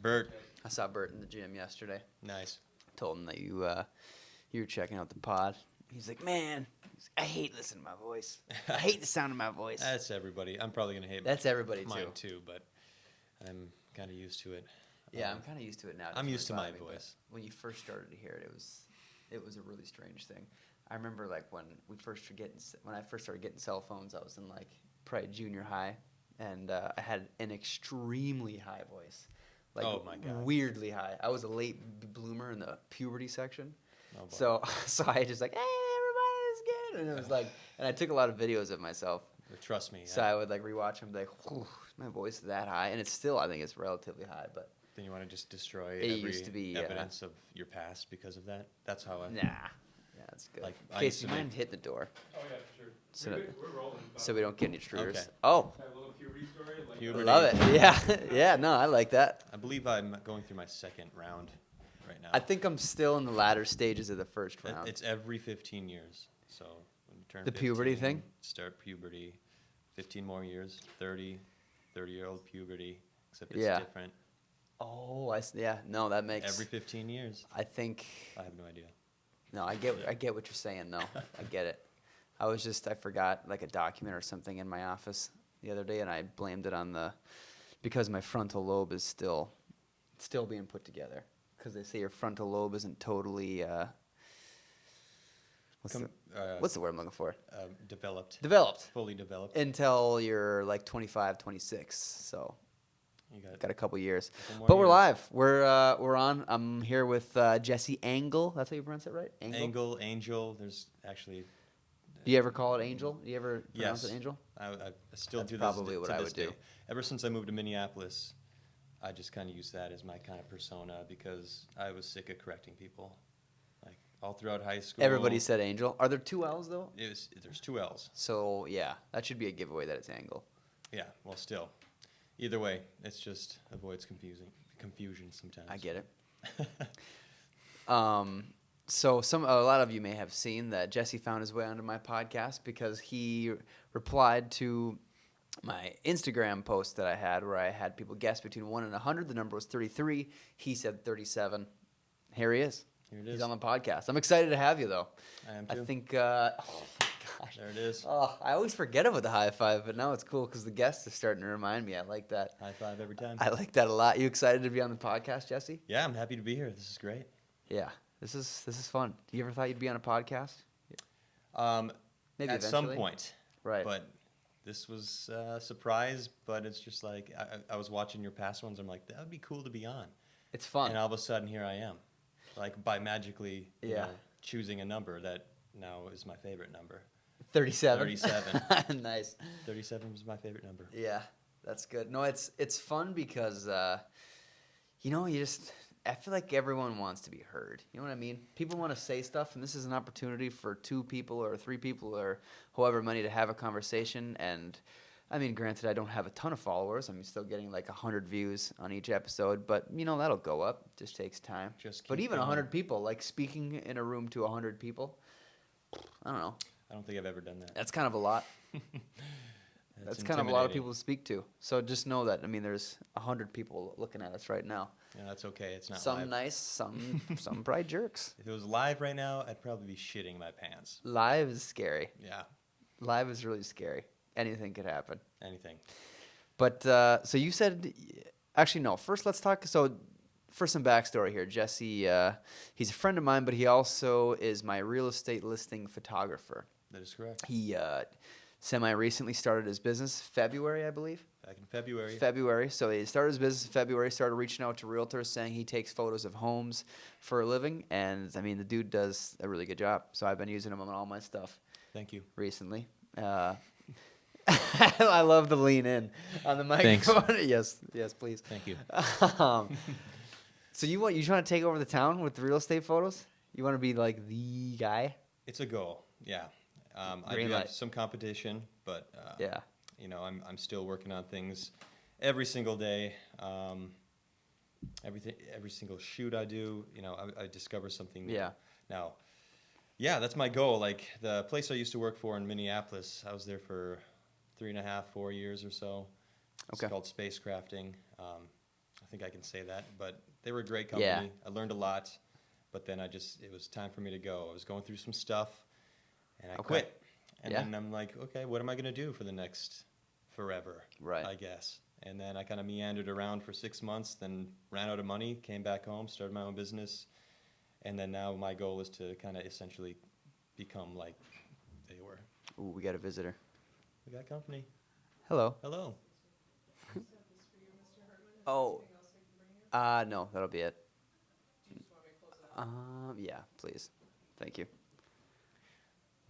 Bert. I saw Bert in the gym yesterday. Nice. Told him that you were checking out the pod. He's like, man, I hate listening to my voice. I hate the sound of my voice. That's everybody. I'm probably going to hate That's everybody mine too, but I'm kind of used to it. Yeah, I'm kind of used to it now. I'm used to my voice. When you first started to hear it, it was a really strange thing. I remember like when I first started getting cell phones, I was in like probably junior high, and I had an extremely high voice. Like, oh my God. Weirdly high. I was a late bloomer in the puberty section. Oh, so I just like, hey, everybody's good. And it was like, and I took a lot of videos of myself. Trust me. So I would like rewatch them and be like, my voice is that high. And it's still, I think it's relatively high, but. Then you want to just destroy used to be, evidence of your past because of that? That's how I... Nah. Yeah, that's good. Like, Casey, you mind hit the door? Oh, yeah, sure. So, We're rolling. so we don't get any intruders. Okay. Oh. A little puberty story. Like Puberty. Love it. Yeah. Yeah, no, I like that. I believe I'm going through my second round right now. I think I'm still in the latter stages of the first round. It's every 15 years. So when you turn The 15, puberty thing? Start puberty. 15 more years. 30-year-old puberty. Except it's Yeah. different. Oh, yeah. No, that makes. Every 15 years. I think. I have no idea. No, I get what you're saying. No, I get it. I forgot like a document or something in my office the other day, and I blamed it on because my frontal lobe is still being put together. Because they say your frontal lobe isn't totally. What's the word I'm looking for? Developed. Developed. Fully developed. Until you're like 25, 26. So. You Got a couple years. But we're live. We're on. I'm here with Jesse Angell. That's how you pronounce it, right? Angell. There's actually... Do you ever call it Angel? Do you ever pronounce yes. it Angel? I still That's do this probably to what I this would day. do. Ever since I moved to Minneapolis, I just kind of use that as my kind of persona because I was sick of correcting people. Like all throughout high school. Everybody said Angel. Are there two L's though? There's two L's. So yeah, that should be a giveaway that it's Angell. Yeah. Well, still. Either way, it's just avoids confusion sometimes. I get it. So a lot of you may have seen that Jesse found his way onto my podcast because he replied to my Instagram post that I had where I had people guess between 1 and 100. The number was 33. He said 37. Here he is. Here it is. He's on the podcast. I'm excited to have you though. I am too. I think. Oh my gosh. There it is. Oh, I always forget about the high five, but now it's cool because the guests are starting to remind me. I like that. High five every time. I like that a lot. You excited to be on the podcast, Jesse? Yeah, I'm happy to be here. This is great. Yeah, this is fun. You ever thought you'd be on a podcast? Maybe at eventually. some point. Right. But this was a surprise, but it's just like I was watching your past ones. I'm like, that would be cool to be on. It's fun. And all of a sudden, here I am. Like by magically choosing a number that now is my favorite number. 37. 37. Nice. 37 was my favorite number. Yeah, that's good. No, it's fun because, I feel like everyone wants to be heard. You know what I mean? People want to say stuff, and this is an opportunity for 2 people or 3 people or however many to have a conversation. And, I mean, granted, I don't have a ton of followers. I'm still getting like 100 views on each episode, but, that'll go up. It just takes time. But even 100 people, like speaking in a room to 100 people, I don't know. I don't think I've ever done that. That's kind of a lot. That's kind of a lot of people to speak to. So just know that. I mean, there's 100 people looking at us right now. Yeah, that's okay. It's not some live. Nice, some probably jerks. If it was live right now, I'd probably be shitting my pants. Live is scary. Yeah. Live is really scary. Anything could happen. Anything. But so you said, actually no. First, let's talk. So for some backstory here, Jesse, he's a friend of mine, but he also is my real estate listing photographer. That is correct. He semi-recently started his business, February, I believe. Back in February. February. So he started his business in February, started reaching out to realtors saying he takes photos of homes for a living. And, I mean, the dude does a really good job. So I've been using him on all my stuff. Thank you. Recently. I love the lean in on the microphone. Thanks. Yes, please. Thank you. So you trying to take over the town with the real estate photos? You want to be like the guy? It's a goal, yeah. I do have some competition, but I'm still working on things every single day. Every single shoot I do, I discover something new. Yeah. Now, that's my goal. Like the place I used to work for in Minneapolis, I was there for 3.5, 4 years or so. It's called Spacecrafting. think I can say that, but they were a great company. Yeah. I learned a lot, but then it was time for me to go. I was going through some stuff, and I Okay. quit. And Yeah. then I'm like, okay, what am I going to do for the next forever? Right. I guess. And then I kind of meandered around for 6 months, then ran out of money, came back home, started my own business. And then now my goal is to kind of essentially become like they were. Ooh, we got a visitor. We got company. Hello. Hello. Oh. No, that'll be it. Yeah, please. Thank you.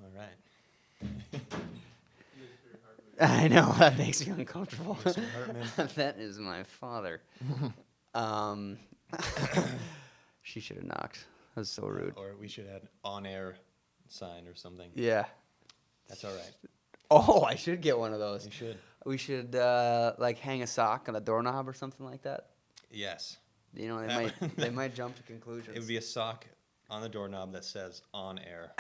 All right. I know, that makes me uncomfortable. Mr. Hartman. That is my father. She should have knocked. That was so rude. Or we should have an on-air sign or something. Yeah. That's all right. Oh, I should get one of those. You should. We should like hang a sock on a doorknob or something like that. Yes. You know, That they might jumnt to conclusions. It would be a sock on the doorknob that says "on air"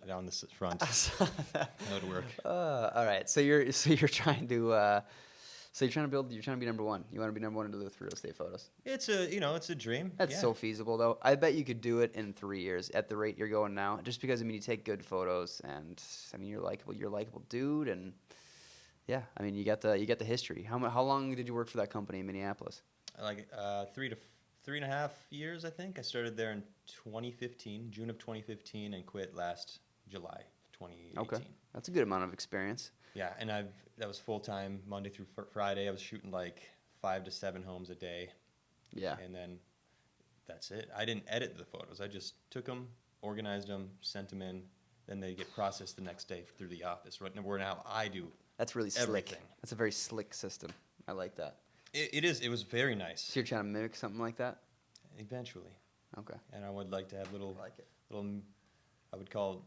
down the front. That would work. All right. So you're trying to you're trying to be number one. You want to be number one in Duluth for real estate photos. It's a dream. That's yeah. so feasible though. I bet you could do it in 3 years at the rate you're going now. Just because you take good photos and you're likable. You're a likable dude and yeah. You got the history. How long did you work for that company in Minneapolis? Like 3.5 years, I think. I started there in 2015, June of 2015, and quit last July 2018. Okay, that's a good amount of experience. Yeah, and that was full time Monday through Friday. I was shooting like 5 to 7 homes a day. Yeah. And then that's it. I didn't edit the photos. I just took them, organized them, sent them in. Then they get processed the next day through the office. Right now, now I do. That's really slick. Everything. That's a very slick system. I like that. It is. It was very nice. So you're trying to mimic something like that? Eventually. Okay. And I would like to have little, I like it. I would call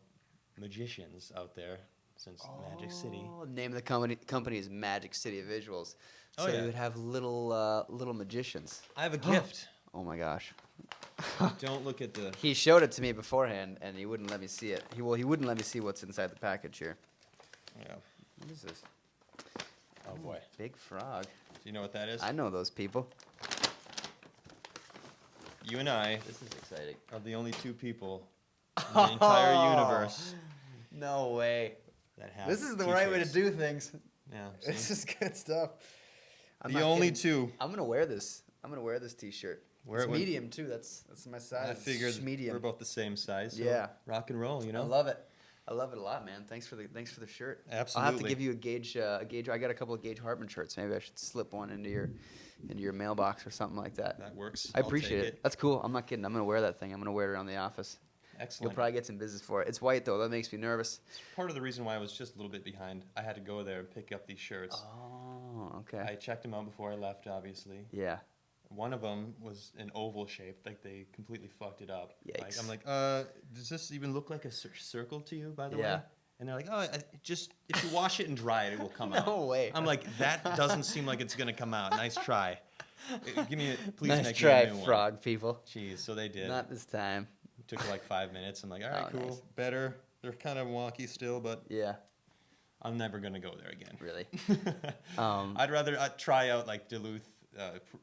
magicians out there, since Magic City. Name of the company is Magic City Visuals. Oh, So yeah. you would have little magicians. I have a gift. Oh my gosh. Don't look at the. He showed it to me beforehand, and he wouldn't let me see it. He wouldn't let me see what's inside the package here. Yeah. What is this? Oh boy. Big frog. Do you know what that is? I know those people. You and I This is exciting. are the only 2 people in the entire universe No way. that have. This is the right way to t-shirts. do things. Yeah. This see? is good stuff. I'm The not only kidding. 2. I'm gonna wear this. I'm gonna wear this T-shirt. Wear It's it when- medium too. That's my size. I figured medium. we're both the same size. So Yeah. Rock and roll, you know. I love it. I love it a lot, man. Thanks for the shirt. Absolutely. I'll have to give you a gauge. I got a couple of Gage Hartman shirts. Maybe I should slip one into your mailbox or something like that. That works. I I'll appreciate take it. That's cool. I'm not kidding. I'm gonna wear that thing. I'm gonna wear it around the office. Excellent. You'll probably get some business for it. It's white though. That makes me nervous. Part of the reason why I was just a little bit behind. I had to go there and pick up these shirts. Oh, okay. I checked them out before I left, obviously. Yeah. One of them was an oval shape, like they completely fucked it up. Like, Yikes. I'm like, does this even look like a circle to you, by the Yeah. way? And they're like, oh, just if you wash it and dry it, it will come out. No way. I'm like, that doesn't seem like it's gonna come out. Nice try. Give me, please Nice make try, me a new frog one. people. Jeez, so they did. Not this time. Took like 5 minutes. I'm like, all right, Oh, cool, nice. better. They're kind of wonky still, but Yeah. I'm never gonna go there again. Really. I'd rather try out like Duluth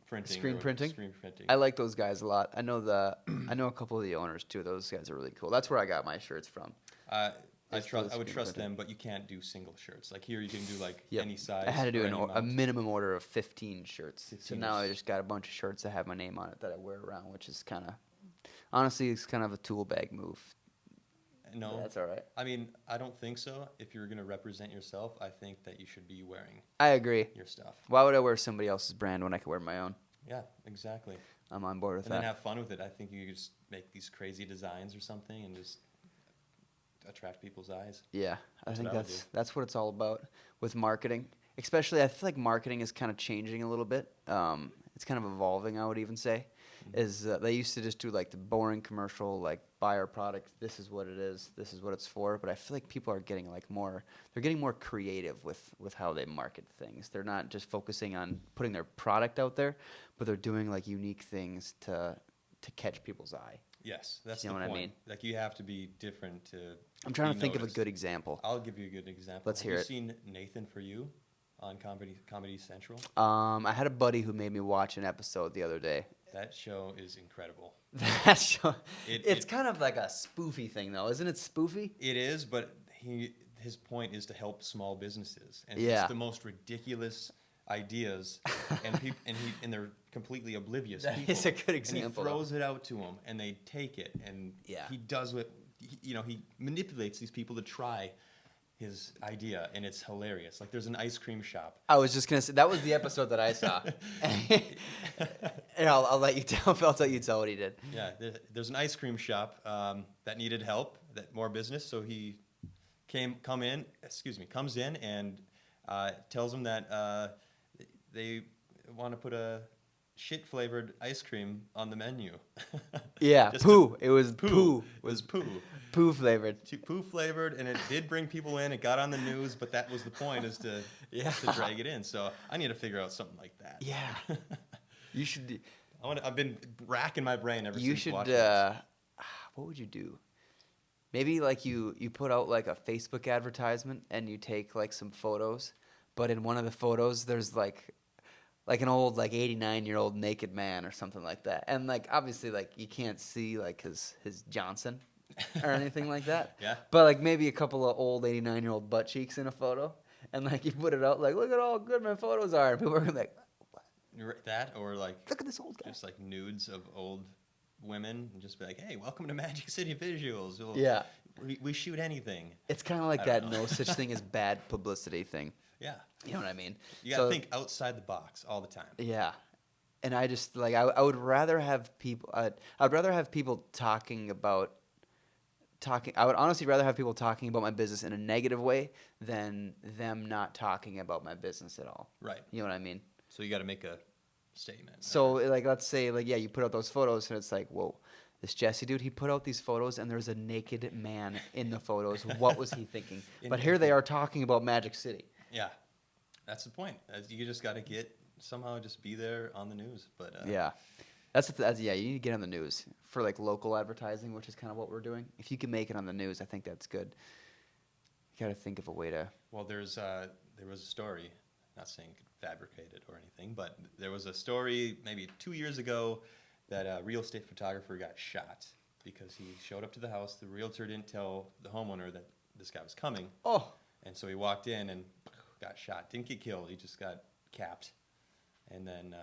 printing. Screen or printing? Screen printing. I like those guys a lot. I know a couple of the owners too. Those guys are really cool. That's where I got my shirts from. I It's trust. for I would screen trust printing. them, but you can't do single shirts. Like here, you can do like Yep. any size. I had to do or any a amount. minimum order of 15 shirts. So 15 now I is- just got a bunch of shirts that have my name on it that I wear around, which is honestly, it's kind of a tool bag move. No, But that's all right. I mean, I don't think so. If you're gonna represent yourself, I think that you should be wearing I agree. your stuff. Why would I wear somebody else's brand when I could wear my own? Yeah, exactly. I'm on board with And that. then have fun with it. I think you could just make these crazy designs or something and just attract people's eyes. Yeah, I That's think what I would that's what it's all about with marketing. Especially, I feel like marketing is kind of changing a little bit. It's kind of evolving, I would even say. They used to just do like the boring commercial, like buy our product. This is what it is. This is what it's for. But I feel like people are getting they're getting more creative with how they market things. They're not just focusing on putting their product out there, but they're doing like unique things to catch people's eye. Yes, that's You know the what I point. mean? Like you have to be different to. I'm trying be to think of a noticed. good example. I'll give you a good example. Let's Have hear you it. seen Nathan For You? on Comedy Central. I had a buddy who made me watch an episode the other day. That show is incredible. That show, it's It kind of like a spoofy thing, though, isn't it? Spoofy? it is, but his point is to help small businesses, and Yeah. it's the most ridiculous ideas, and they're completely oblivious. That people. is a good example, And though. he throws it out to them, and they take it, and Yeah. he does what he manipulates these people to try his idea, and it's hilarious. Like there's an ice cream shop. I was just gonna say that was the episode that I saw, and I'll let you tell. I'll let you tell what he did. Yeah, there's an ice cream shop that needed help, that more business. So he comes in and tells them that they want to put a shit flavored ice cream on the menu. Yeah, Just poo. It was poo. poo. It was poo. Poo flavored. Poo flavored, and it did bring people in. It got on the news, but that was the point, is to Yeah. to drag it in. So I need to figure out something like that. Yeah. You should. I've been racking my brain ever You since should. watching this. What would you do? Maybe like you put out like a Facebook advertisement and you take like some photos, but in one of the photos there's like an old like 89-year-old naked man or something like that, and like obviously like you can't see like his Johnson or anything like that. Yeah. But like maybe a couple of old 89-year-old butt cheeks in a photo, and like you put it out like, look at how good my photos are, and people are gonna be like, That, or like look at this old guy. just like nudes of old women, and just be like, hey, welcome to Magic City Visuals. Yeah. We shoot anything. It's kind of like I that don't know. no such thing as bad publicity thing. Yeah. You know what I mean? You got to So- think outside the box all the time. Yeah, and I just like I would rather have people. I'd rather have people talking. I would honestly rather have people talking about my business in a negative way than them not talking about my business at all. Right. You know what I mean? So you got to make a statement. So like, let's say like you put out those photos and it's like, whoa, this Jesse dude, he put out these photos and there's a naked man in the photos. What was he thinking? But here they are talking about Magic City. Yeah. That's the point. You just got to somehow just be there on the news. But Yeah. You need to get on the news for like local advertising, which is kind of what we're doing. If you can make it on the news, I think that's good. You got to think of a way to. Well, there was a story, not saying fabricated or anything, but there was a story maybe 2 years ago that a real estate photographer got shot because he showed up to the house. The realtor didn't tell the homeowner that this guy was coming. Oh, And so he walked in and got shot. Didn't get killed. He just got capped. And then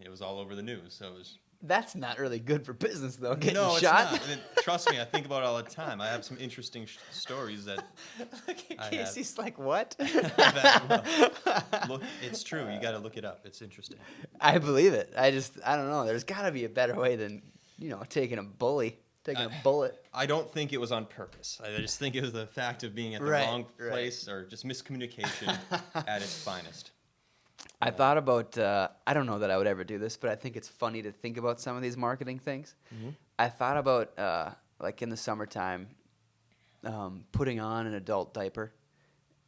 it was all over the news. So it was. that's not really good for business though. Getting No, shot. it's not. And trust me, I think about it all the time. I have some interesting stories that. Look I at have. Casey's like, what? Look, it's true. You got to look it up. It's interesting. I believe it. I don't know. There's got to be a better way than taking a bullet. I don't think it was on purpose. I just think it was the fact of being at the Right, wrong right. place or just miscommunication at its finest. I thought about. I don't know that I would ever do this, but I think it's funny to think about some of these marketing things. Mhm. I thought about like in the summertime, putting on an adult diaper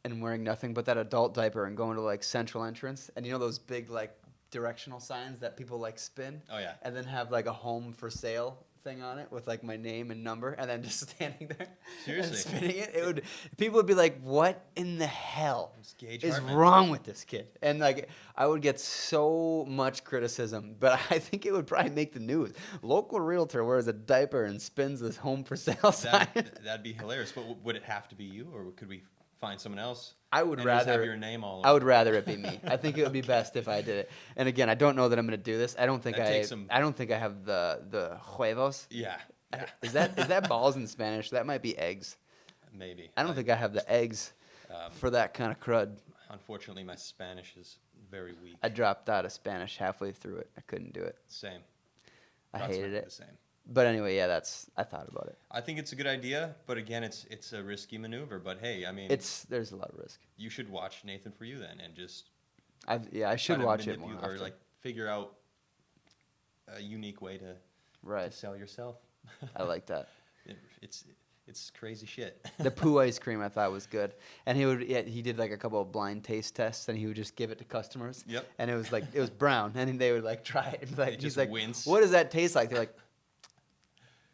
and wearing nothing but that adult diaper and going to like Central Entrance, and those big like directional signs that people like spin. Oh, yeah. And then have like a home for sale thing on it with like my name and number, and then just standing there Seriously. and spinning it. People would be like, "What in the hell It's Gage is Hartman. wrong with this kid?" And like I would get so much criticism, but I think it would probably make the news. Local realtor wears a diaper and spins this home for sale sign. That'd be hilarious. But would it have to be you, or could we find someone else? I would and just have rather your name all over. I would rather it be me. I think it would be best if I did it. And again, I don't know that I'm going to do this. I don't think That takes some- I don't think I have the huevos. Yeah. Yeah. Is that balls in Spanish? That might be eggs. Maybe. I don't think I have the eggs for that kind of crud. Unfortunately, my Spanish is very weak. I dropped out of Spanish halfway through it. I couldn't do it. Same. I hated Approximately it. The same. But anyway, yeah, I thought about it. I think it's a good idea, but again, it's a risky maneuver. But hey, I mean, There's a lot of risk. you should watch Nathan For You then, and just I try should to watch it more manipulate- or often. like figure out a unique way to Right. sell yourself. I like that. It's crazy shit. The poo ice cream I thought was good, and he did like a couple of blind taste tests, and he would just give it to customers. Yep. And it was brown, and they would like try it. And like They he's just like, wince. "What does that taste like?" They're like,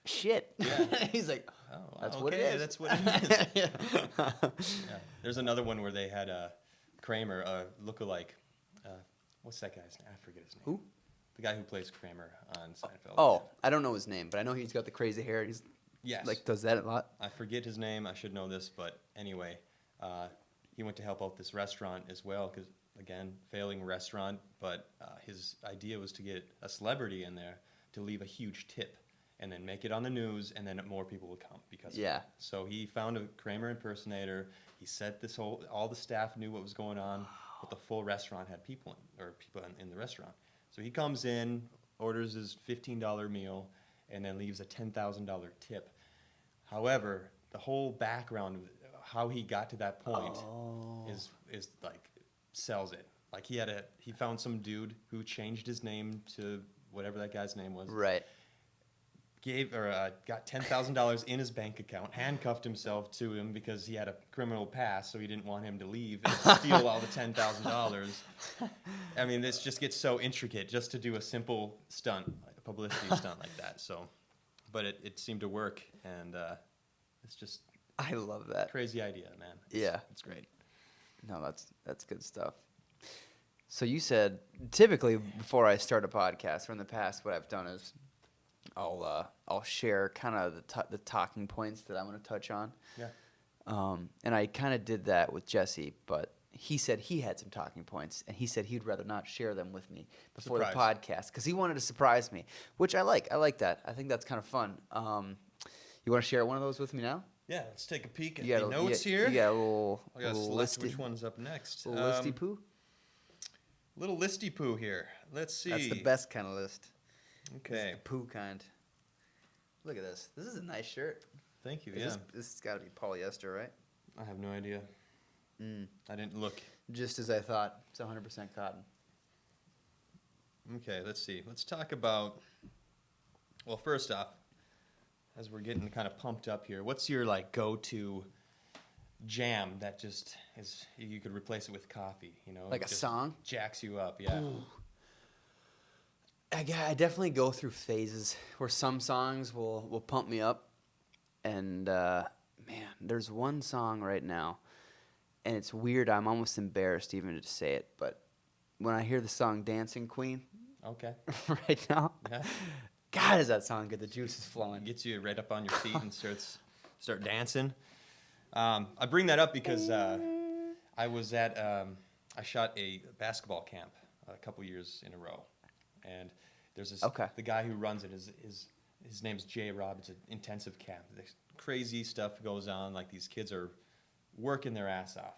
"Shit." Yeah. He's like, Oh, "That's okay, what it is." that's what it is. Yeah. Yeah. There's another one where they had Kramer, lookalike. What's that guy's name? I forget his name. Who? The guy who plays Kramer on Seinfeld. Oh, I don't know his name, but I know he's got the crazy hair. He's Yes. like does that a lot. I forget his name. I should know this, but anyway, he went to help out this restaurant as well because, again, failing restaurant. But his idea was to get a celebrity in there to leave a huge tip and then make it on the news, and then more people would come because of Yeah. it. So he found a Kramer impersonator. He set this all the staff knew what was going on, but the full restaurant had people in the restaurant. So he comes in, orders his $15 meal, and then leaves a $10,000 tip. However, the whole background of how he got to that point is like sells it. Like he found some dude who changed his name to whatever that guy's name was. Right. Got $10,000 in his bank account, handcuffed himself to him because he had a criminal past, so he didn't want him to leave and steal all the $10,000. I mean, this just gets so intricate just to do a simple stunt, a publicity stunt like that. So, but it seemed to work, and it's just I love that. crazy idea, man. It's great. No, that's good stuff. So you said typically before I start a podcast, or in the past, what I've done is I'll share kind of the talking points that I'm going to touch on. Yeah. And I kind of did that with Jesse, but he said he had some talking points, and he said he'd rather not share them with me before the podcast because he wanted to surprise me, which I like. I like that. I think that's kind of fun. You want to share one of those with me now? Yeah, let's take a peek at You got the notes here. You got a little, I gotta little select listy, which one's up next. little listy poo. Little listy poo here. Let's see. That's the best kind of list. Okay. It's the poo kind. Look at this. This is a nice shirt. Thank you. This has got to be polyester, right? I have no idea. I didn't look. Just as I thought. It's 100% cotton. Okay, let's see. Let's talk about. Well, first off, as we're getting kind of pumped up here, what's your go-to jam that just is? You could replace it with coffee. Like a just song? jacks you up. Yeah. I definitely go through phases where some songs will pump me up. And, man, there's one song right now, and it's weird. I'm almost embarrassed even to say it, but when I hear the song Dancing Queen Okay. right now, Yeah. God, is that song good. The juice is flowing. Gets you right up on your feet and start dancing. I bring that up because I was at I shot a basketball camp a couple years in a row, and there's this the guy who runs it his name's Jay Rob. It's an intensive camp. Crazy stuff goes on. Like these kids are working their ass off.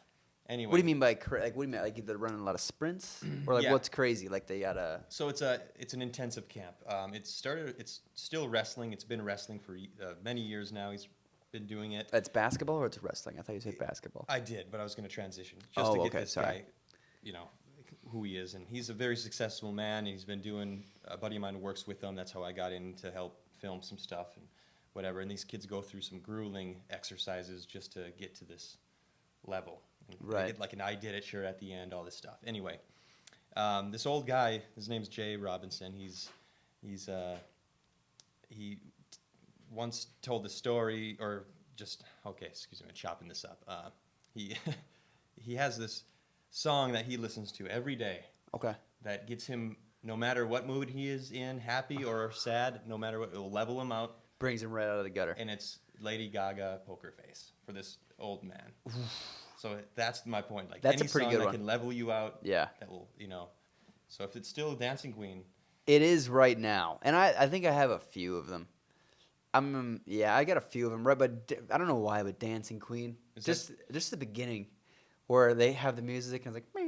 Anyway, What do you mean by what do you mean like they're running a lot of sprints or Yeah. what's crazy? Like they gotta. So it's an intensive camp. It's still wrestling. It's been wrestling for many years now. He's been doing it. It's basketball or it's wrestling? I thought you said basketball. I did, but I was going to transition just to get this guy, who he is, and he's a very successful man. And he's been doing. A buddy of mine works with him. That's how I got in to help film some stuff and whatever. And these kids go through some grueling exercises just to get to this level. And Right. They get like an "I did it" shirt at the end, all this stuff. Anyway, this old guy, his name's Jay Robinson. He once told the story, or just excuse me, I'm chopping this up. He has this song that he listens to every day. Okay. That gets him, no matter what mood he is in, happy or sad, no matter what, it will level him out. Brings him right out of the gutter. And it's Lady Gaga "Poker Face" for this old man. So that's my point. Like That's any a pretty song good that one. can level you out. Yeah. That will, So if it's still Dancing Queen. It is right now, and I think I have a few of them. I got a few of them, right? But I don't know why, but Dancing Queen, just the beginning, where they have the music and it's like,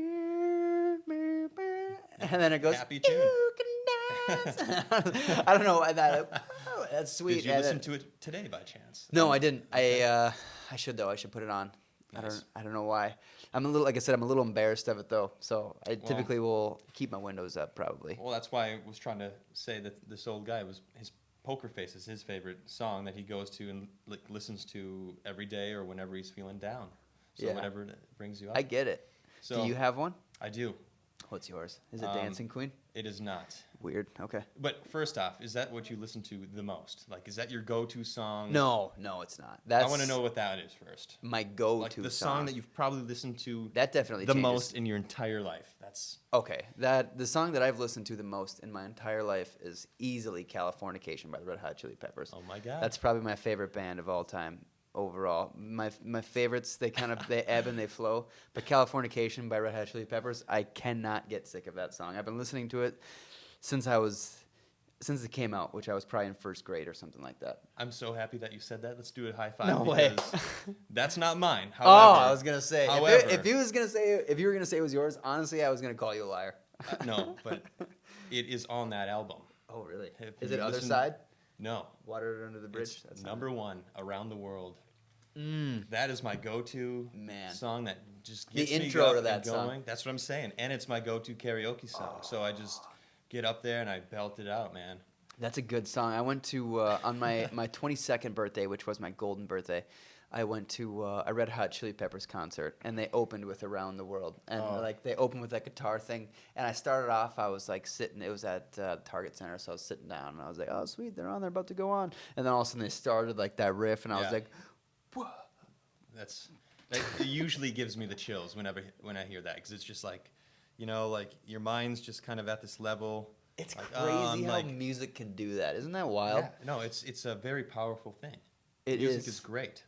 and then it goes, Happy tune. "You can dance." I don't know why that's sweet. Did you listen to it today by chance? No, I didn't. I should though. I should put it on. Nice. I don't know why. I'm a little, like I said, I'm a little embarrassed of it though. So I typically will keep my windows up probably. Well, that's why I was trying to say that this old guy was his "Poker Face" is his favorite song that he goes to and listens to every day or whenever he's feeling down. So Yeah. whatever brings you up. I get it. So Do you have one? I do. What's yours? Is it Um, Dancing Queen? It is not. Weird. Okay. But first off, is that what you listen to the most? Like, is that your go-to song? No, it's not. I want to know what that is first. my go-to Like the song that you've probably listened to that definitely the changes. most in your entire life. That's Okay, the song that I've listened to the most in my entire life is easily "Californication" by the Red Hot Chili Peppers. oh my god. That's probably my favorite band of all time overall. My favorites, they ebb and they flow. But "Californication" by Red Hot Chili Peppers, I cannot get sick of that song. I've been listening to it since it came out, which I was probably in first grade or something like that. I'm so happy that you said that. Let's do a high five. No way. because that's not mine. Oh, However, I was gonna say. however- If you were gonna say it was yours, honestly, I was gonna call you a liar. no, but it is on that album. Oh, really? If Is you it Other listen- Side? No. Water Under the Bridge. It's That's not number one around the world. it. That is my go-to Man. song that just The gets me intro up to and that song. going. That's what I'm saying, and it's my go-to karaoke song. So I just get up there and I belt it out, man. That's a good song. I went to on my 22nd birthday, which was my golden birthday. I went to a Red Hot Chili Peppers concert, and they opened with "Around the World," and like they opened with that guitar thing. And I started off, I was like sitting. It was at Target Center, so I was sitting down, and I was like, "Oh, sweet, they're on, they're about to go on." And then all of a sudden, they started like that riff, and I was Yeah. like, "Whoa!" That it usually gives me the chills when I hear that, because it's just like, like your mind's just kind of at this level. It's like, crazy how music can do that. Isn't that wild? Yeah, no, it's a very powerful thing. It Music is. is great.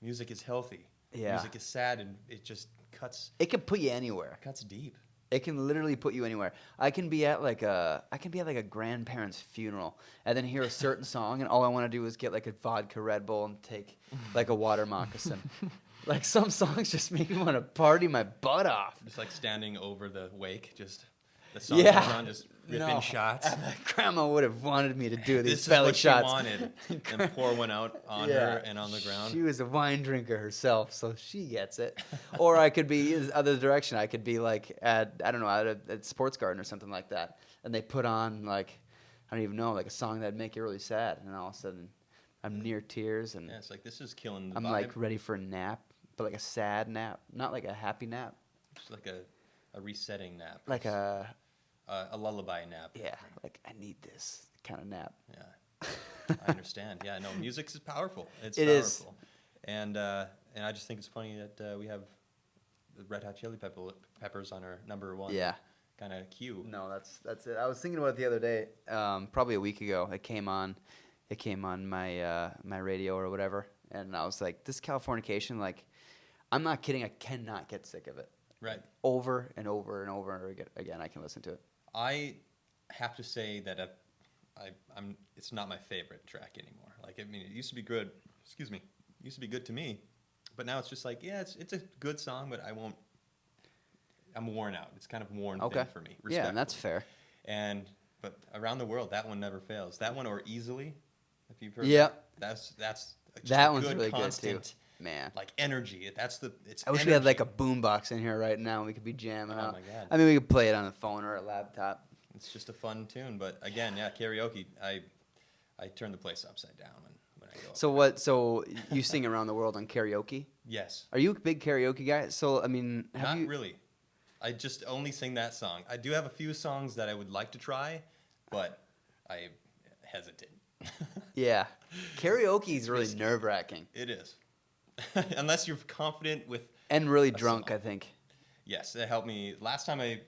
Music is healthy. Yeah. Music is sad, and it just cuts It can put you anywhere. deep. It can literally put you anywhere. I can be at like a grandparent's funeral and then hear a certain song, and all I want to do is get like a vodka Red Bull and take like a water moccasin. Like some songs just make me want to party my butt off. Just like standing over the wake, just the song Yeah. comes on, just ripping shots. Grandma would have wanted me to do these This is belly what shots. she wanted, and pour one out on her and on the ground. She was a wine drinker herself, so she gets it. Or I could be the other direction. I could be like at Sports Garden or something like that, and they put on like I don't even know, like a song that'd make you really sad, and all of a sudden I'm near tears and Yeah, it's like this is killing the I'm vibe. like ready for a nap, but like a sad nap, not like a happy nap, It's like a resetting nap. like a lullaby nap. like I need this kind of nap. Yeah, I understand. Yeah, no, music is powerful. It's It is. powerful, and I just think it's funny that we have the Red Hot Chili Peppers on our number one. Yeah. Kind of cue. No, that's it. I was thinking about it the other day, probably a week ago. It came on my my radio or whatever, and I was like, "This Californication, like, I'm not kidding. I cannot get sick of it. Right. Over and over and over again, I can listen to it. I have to say that I'm. It's not my favorite track anymore. Like, I mean, it used to be good. Excuse me. It used to be good to me, but now it's just like, yeah, it's a good song, but I won't. I'm worn out. It's kind of worn Okay. thin for me. Yeah, and that's respectfully. fair. But Around the World, that one never fails. That one or Easily, if you've heard. Yeah. That's just That a one's good, really constant, good too. Man, like energy. It's. I wish we had like a boombox in here right now. And we could be jamming Oh out. my God. I mean, we could play it on a phone or a laptop. It's just a fun tune, but again, yeah, karaoke. I turn the place upside down when I go. So what? So you sing Around the World on karaoke? Yes. Are you a big karaoke guy? So I mean, have Not you? really. I just only sing that song. I do have a few songs that I would like to try, but I hesitate. Yeah, karaoke is really nerve wracking It is. Unless you're confident with. and really A drunk. song. I think. Yes, it helped me. Last time I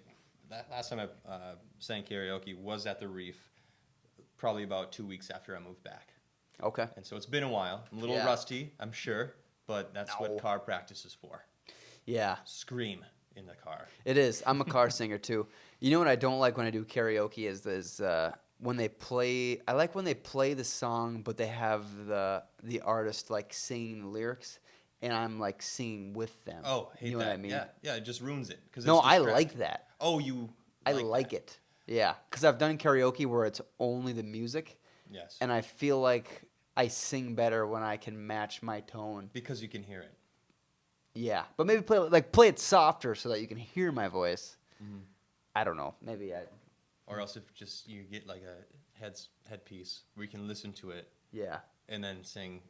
sang karaoke was at the Reef, probably about 2 weeks after I moved back. Okay. And so it's been a while. I'm a little Yeah. rusty, I'm sure, but that's No. what car practice is for. Yeah, Scream in the car. it is. I'm a car singer too. You know what I don't like when I do karaoke is when they play. I like when they play the song, but they have the artist like singing the lyrics, and I'm like singing with them. Oh, hate you know that. what I mean? Yeah, it just ruins it. 'Cause No, it's I distract- like that. Oh, you. I like it. Yeah, because I've done karaoke where it's only the music, Yes. and I feel like I sing better when I can match my tone. Because you can hear it. Yeah, but maybe play it softer so that you can hear my voice. Mm-hmm. I don't know. Maybe I. Or else if just you get like a headpiece where you can listen to it Yeah. and then sing.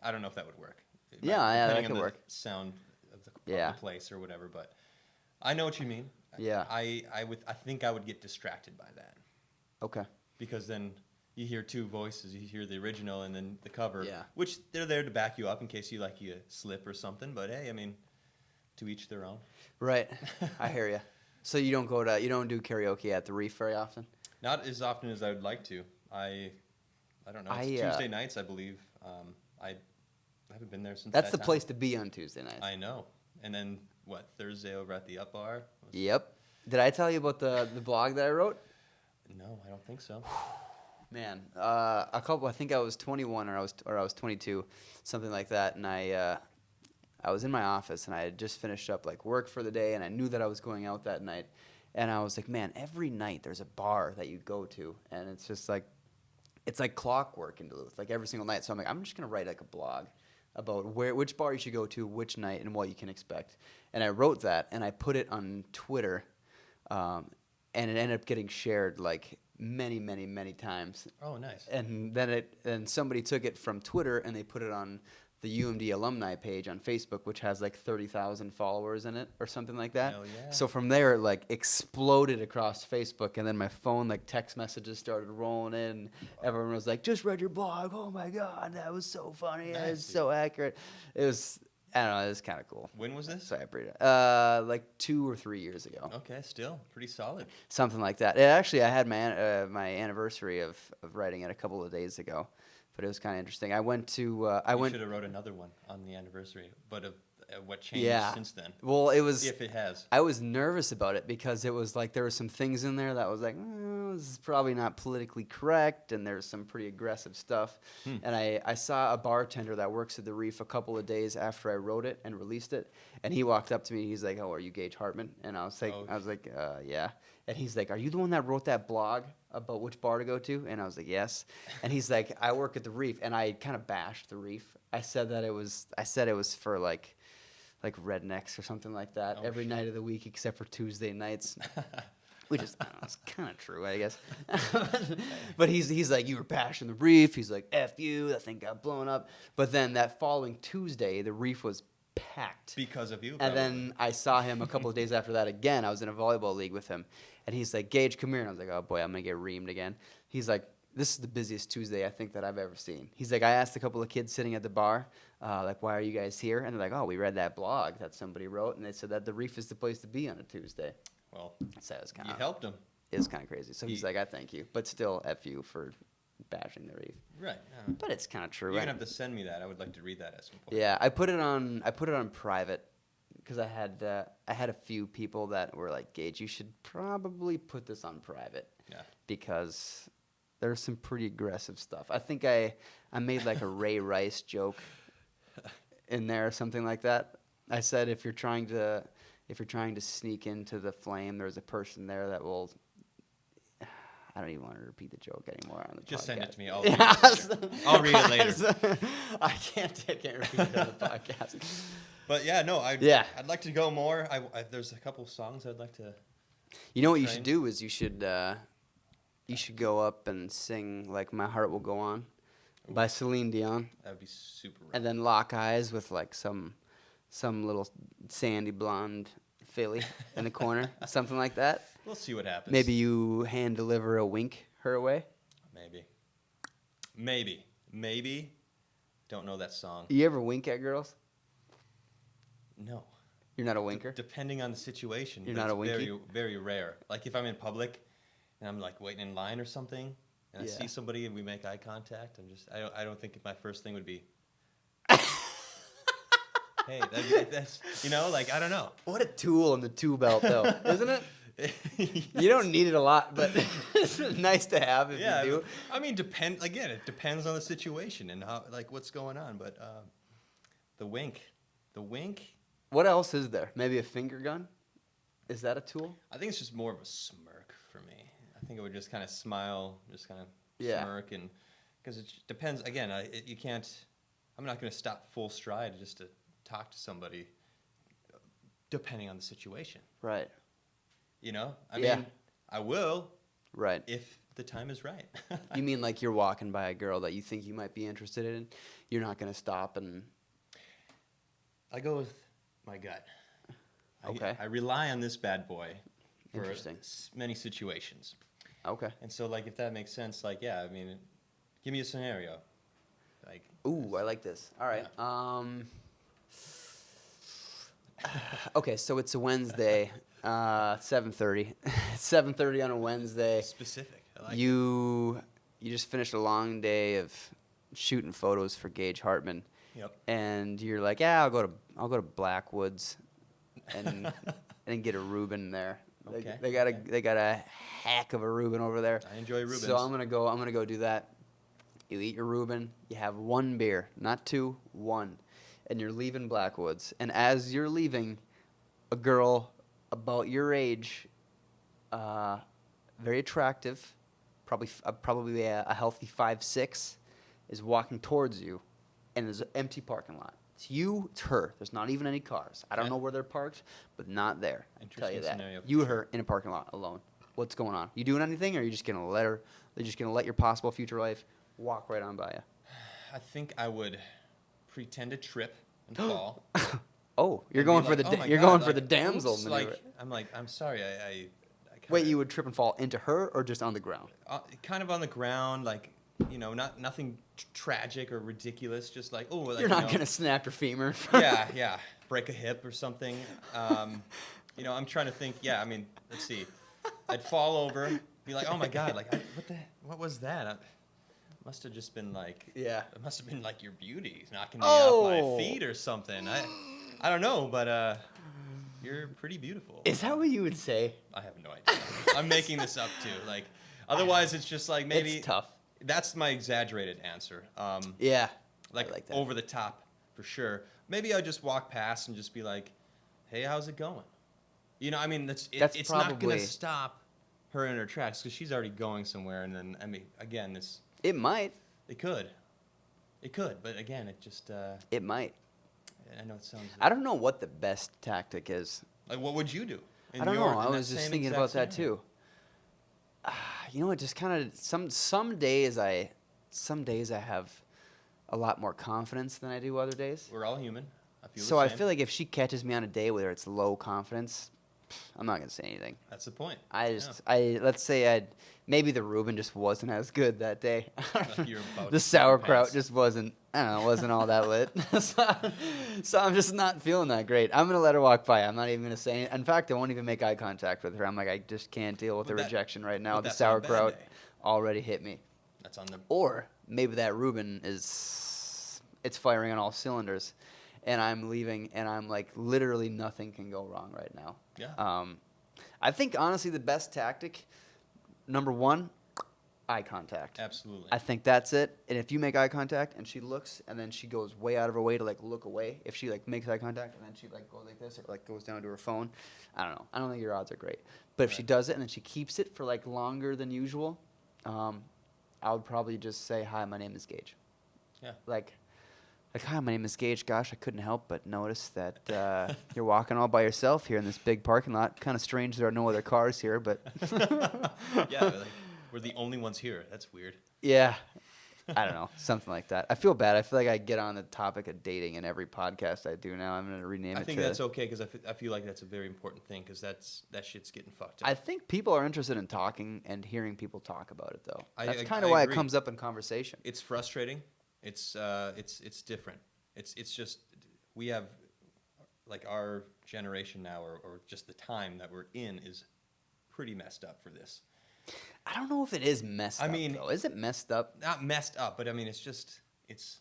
I don't know if that would work. Yeah, that depending could on the work. sound of the Yeah. place or whatever, but I know what you mean. Yeah. I think I would get distracted by that Okay. because then you hear two voices. You hear the original and then the cover, Yeah. which they're there to back you up in case you slip or something. But hey, I mean, to each their own. Right. I hear you. So you don't do karaoke at the Reef very often? Not as often as I would like to. I don't know. It's Tuesday nights, I believe. I haven't been there since That's that the time. place to be on Tuesday nights. I know. And then Thursday over at the Up Bar? Yep. Did I tell you about the blog that I wrote? No, I don't think so. Man, I think I was 21 or I was 22, something like that, and I was in my office and I had just finished up like work for the day, and I knew that I was going out that night, and I was like, man, every night there's a bar that you go to, and it's just like, it's like clockwork in Duluth, like every single night. So I'm like, I'm just gonna write like a blog about which bar you should go to, which night, and what you can expect. And I wrote that and I put it on Twitter, and it ended up getting shared like many times. Oh, nice. And then somebody took it from Twitter and they put it on the UMD alumni page on Facebook, which has like 30,000 followers in it or something like that. Hell yeah. So from there, it like exploded across Facebook, and then my phone, like text messages started rolling in. Everyone was like, "Just read your blog. Oh my God, that was so funny. That was Nice, so accurate." It was, I don't know, it was kind of cool. When was this? So I appreciate it. Like 2 or 3 years ago. Okay, still pretty solid. Something like that. Actually, I had my anniversary of writing it a couple of days ago, but it was kind of interesting. I went to You should have wrote another one on the anniversary, but what changed since then? Well, it was. If it has. I was nervous about it because it was like there were some things in there that was like, this is probably not politically correct, and there's some pretty aggressive stuff. And I saw a bartender that works at the Reef a couple of days after I wrote it and released it, and he walked up to me. He's like, "Oh, are you Gage Hartman?" And I was like, "Yeah." And he's like, "Are you the one that wrote that blog about which bar to go to?" And I was like, "Yes." And he's like, "I work at the Reef," and I kind of bashed the Reef. I said it was for like rednecks or something like that every night of the week except for Tuesday nights. Which is, I don't know, it's kind of true, I guess. But he's like, "You were bashing the Reef." He's like, "F you, that thing got blown up." But then that following Tuesday, the Reef was packed. Because of you, And probably. then I saw him a couple of days after that again. I was in a volleyball league with him. And he's like, "Gage, come here." And I was like, "Oh boy, I'm going to get reamed again." He's like, "This is the busiest Tuesday I think that I've ever seen." He's like, "I asked a couple of kids sitting at the bar, like, why are you guys here?" And they're like, "Oh, we read that blog that somebody wrote, and they said that the Reef is the place to be on a Tuesday." Well, So it was kind you of helped him. It was kind of crazy. So he's like, "I thank you, but still, F you for bashing the Reef." Right. But it's kind of true. You're going to have to send me that. I would like to read that at some point. Yeah, I put it on private because I had a few people that were like, "Gage, you should probably put this on private." Yeah. Because there's some pretty aggressive stuff. I think I made like a Ray Rice joke in there or something like that. I said if you're trying to sneak into the flame, there's a person there that will. I don't even want to repeat the joke anymore on the Just podcast. send it to me. I'll read it later. I'll read it later. I can't repeat it on the podcast. But yeah, no, Yeah. I'd like to go more. There's a couple songs I'd like to. You know what you Train. should do is you should go up and sing like "My Heart Will Go On" by Celine Dion, That would be super. and then lock eyes with like some little sandy blonde filly in the corner, something like that. We'll see what happens. Maybe you hand deliver a wink her way. Maybe. Don't know that song. You ever wink at girls? No. You're not a winker. Depending on the situation. You're but not a it's winky? Very, very rare. Like if I'm in public and I'm like waiting in line or something, and I Yeah. see somebody and we make eye contact, I don't think my first thing would be. Hey, that's I don't know. What a tool in the tool belt, though, isn't it? You don't need it a lot, but it's nice to have if Yeah, you do. I mean, it depends on the situation and how, what's going on. But the wink. What else is there? Maybe a finger gun? Is that a tool? I think it's just more of a smirk for me. I think it would just kind of smile, just kind of Yeah. smirk, and because it depends. Again, you can't. I'm not going to stop full stride just to talk to somebody. Depending on the situation, Right. I Yeah. mean, I will Right. if the time is right. You mean like you're walking by a girl that you think you might be interested in? You're not going to stop and... I go with my gut. Okay. I rely on this bad boy for Interesting. many situations. Okay. And so, like, if that makes sense, like, yeah, I mean, give me a scenario. Like, Ooh, I like this. All right. Okay, so it's a Wednesday, 7:30. 7:30 on a Wednesday. specific. I like it. You just finished a long day of shooting photos for Gage Hartman, Yep. and you're like, yeah, I'll go to Blackwoods, and get a Reuben there. Okay, They got a heck of a Reuben over there. I enjoy Reubens. So I'm gonna go do that. You eat your Reuben. You have one beer, not two, one, and you're leaving Blackwoods. And as you're leaving, a girl about your age, very attractive, probably a healthy 5'6", is walking towards you, and there's an empty parking lot. It's you, it's her. There's not even any cars. I don't Okay. know where they're parked, but not there. I'll tell you Interesting that. scenario for You, sure. her, in a parking lot alone. What's going on? You doing anything, or are you just gonna let her? They're just gonna let your possible future wife walk right on by you? I think I would pretend to trip and fall. Oh, you're and going be for like, the "Oh my you're God," going for like, the damsel oops, maneuver. like, I'm sorry, I Wait, kinda, you would trip and fall into her, or just on the ground? kind of on the ground, like, nothing tragic or ridiculous, just like, oh, like, You're not gonna snap your femur. yeah, break a hip or something. I'm trying to think. Yeah, I mean, let's see. I'd fall over, be like, oh my God, like, what was that? Must have just been like, Yeah. it must have been like your beauty knocking me off Oh. my feet or something. I don't know, but you're pretty beautiful. Is that what you would say? I have no idea. I'm making this up too. Like, otherwise it's just like maybe It's tough. that's my exaggerated answer. Yeah. Like, I like that. over the top for sure. Maybe I just walk past and just be like, "Hey, how's it going?" I mean, That's it's not probably- gonna stop her in her tracks because she's already going somewhere. And then, I mean, again, It might. it could, but again, it just It might. I know it sounds. I don't know what the best tactic is. Like, what would you do? I don't know. I was just thinking about that too. It just kind of some days I have a lot more confidence than I do other days. We're all human. I feel So the I same. feel like if she catches me on a day where it's low confidence, I'm not gonna say anything. That's the point. Let's say maybe the Reuben just wasn't as good that day. Like you're about The to shit your sauerkraut pants. just wasn't all that lit. so I'm just not feeling that great. I'm gonna let her walk by. I'm not even gonna say anything. In fact, I won't even make eye contact with her. I'm like, I just can't deal with But the that- rejection right now. but The that's on a bad sauerkraut day. already hit me. That's on the. Or maybe that Reuben it's firing on all cylinders, and I'm leaving, and I'm like, literally nothing can go wrong right now. Yeah. I think honestly the best tactic, number one, eye contact. Absolutely. I think that's it. And if you make eye contact and she looks and then she goes way out of her way to like look away, if she like makes eye contact and then she like goes like this or like goes down to her phone, I don't know. I don't think your odds are great. But if she Right. does it and then she keeps it for like longer than usual, I would probably just say, "Hi, my name is Gage." Yeah. Like, "Hi, my name is Gage. Gosh, I couldn't help but notice that you're walking all by yourself here in this big parking lot. Kind of strange there are no other cars here, but Yeah, like, we're the only ones here. That's weird. yeah, I don't know, something like that. I feel bad. I feel like I get on the topic of dating in every podcast I do now. I'm gonna rename it. I think to, that's okay because I feel like that's a very important thing because that shit's getting fucked up. I think people are interested in talking and hearing people talk about it, though. That's I kind of why agree. it comes up in conversation. It's frustrating. It's different. It's just we have like our generation now or just the time that we're in is pretty messed up for this. I don't know if it is messed I up, mean- though. Is it messed up? Not messed up, but I mean it's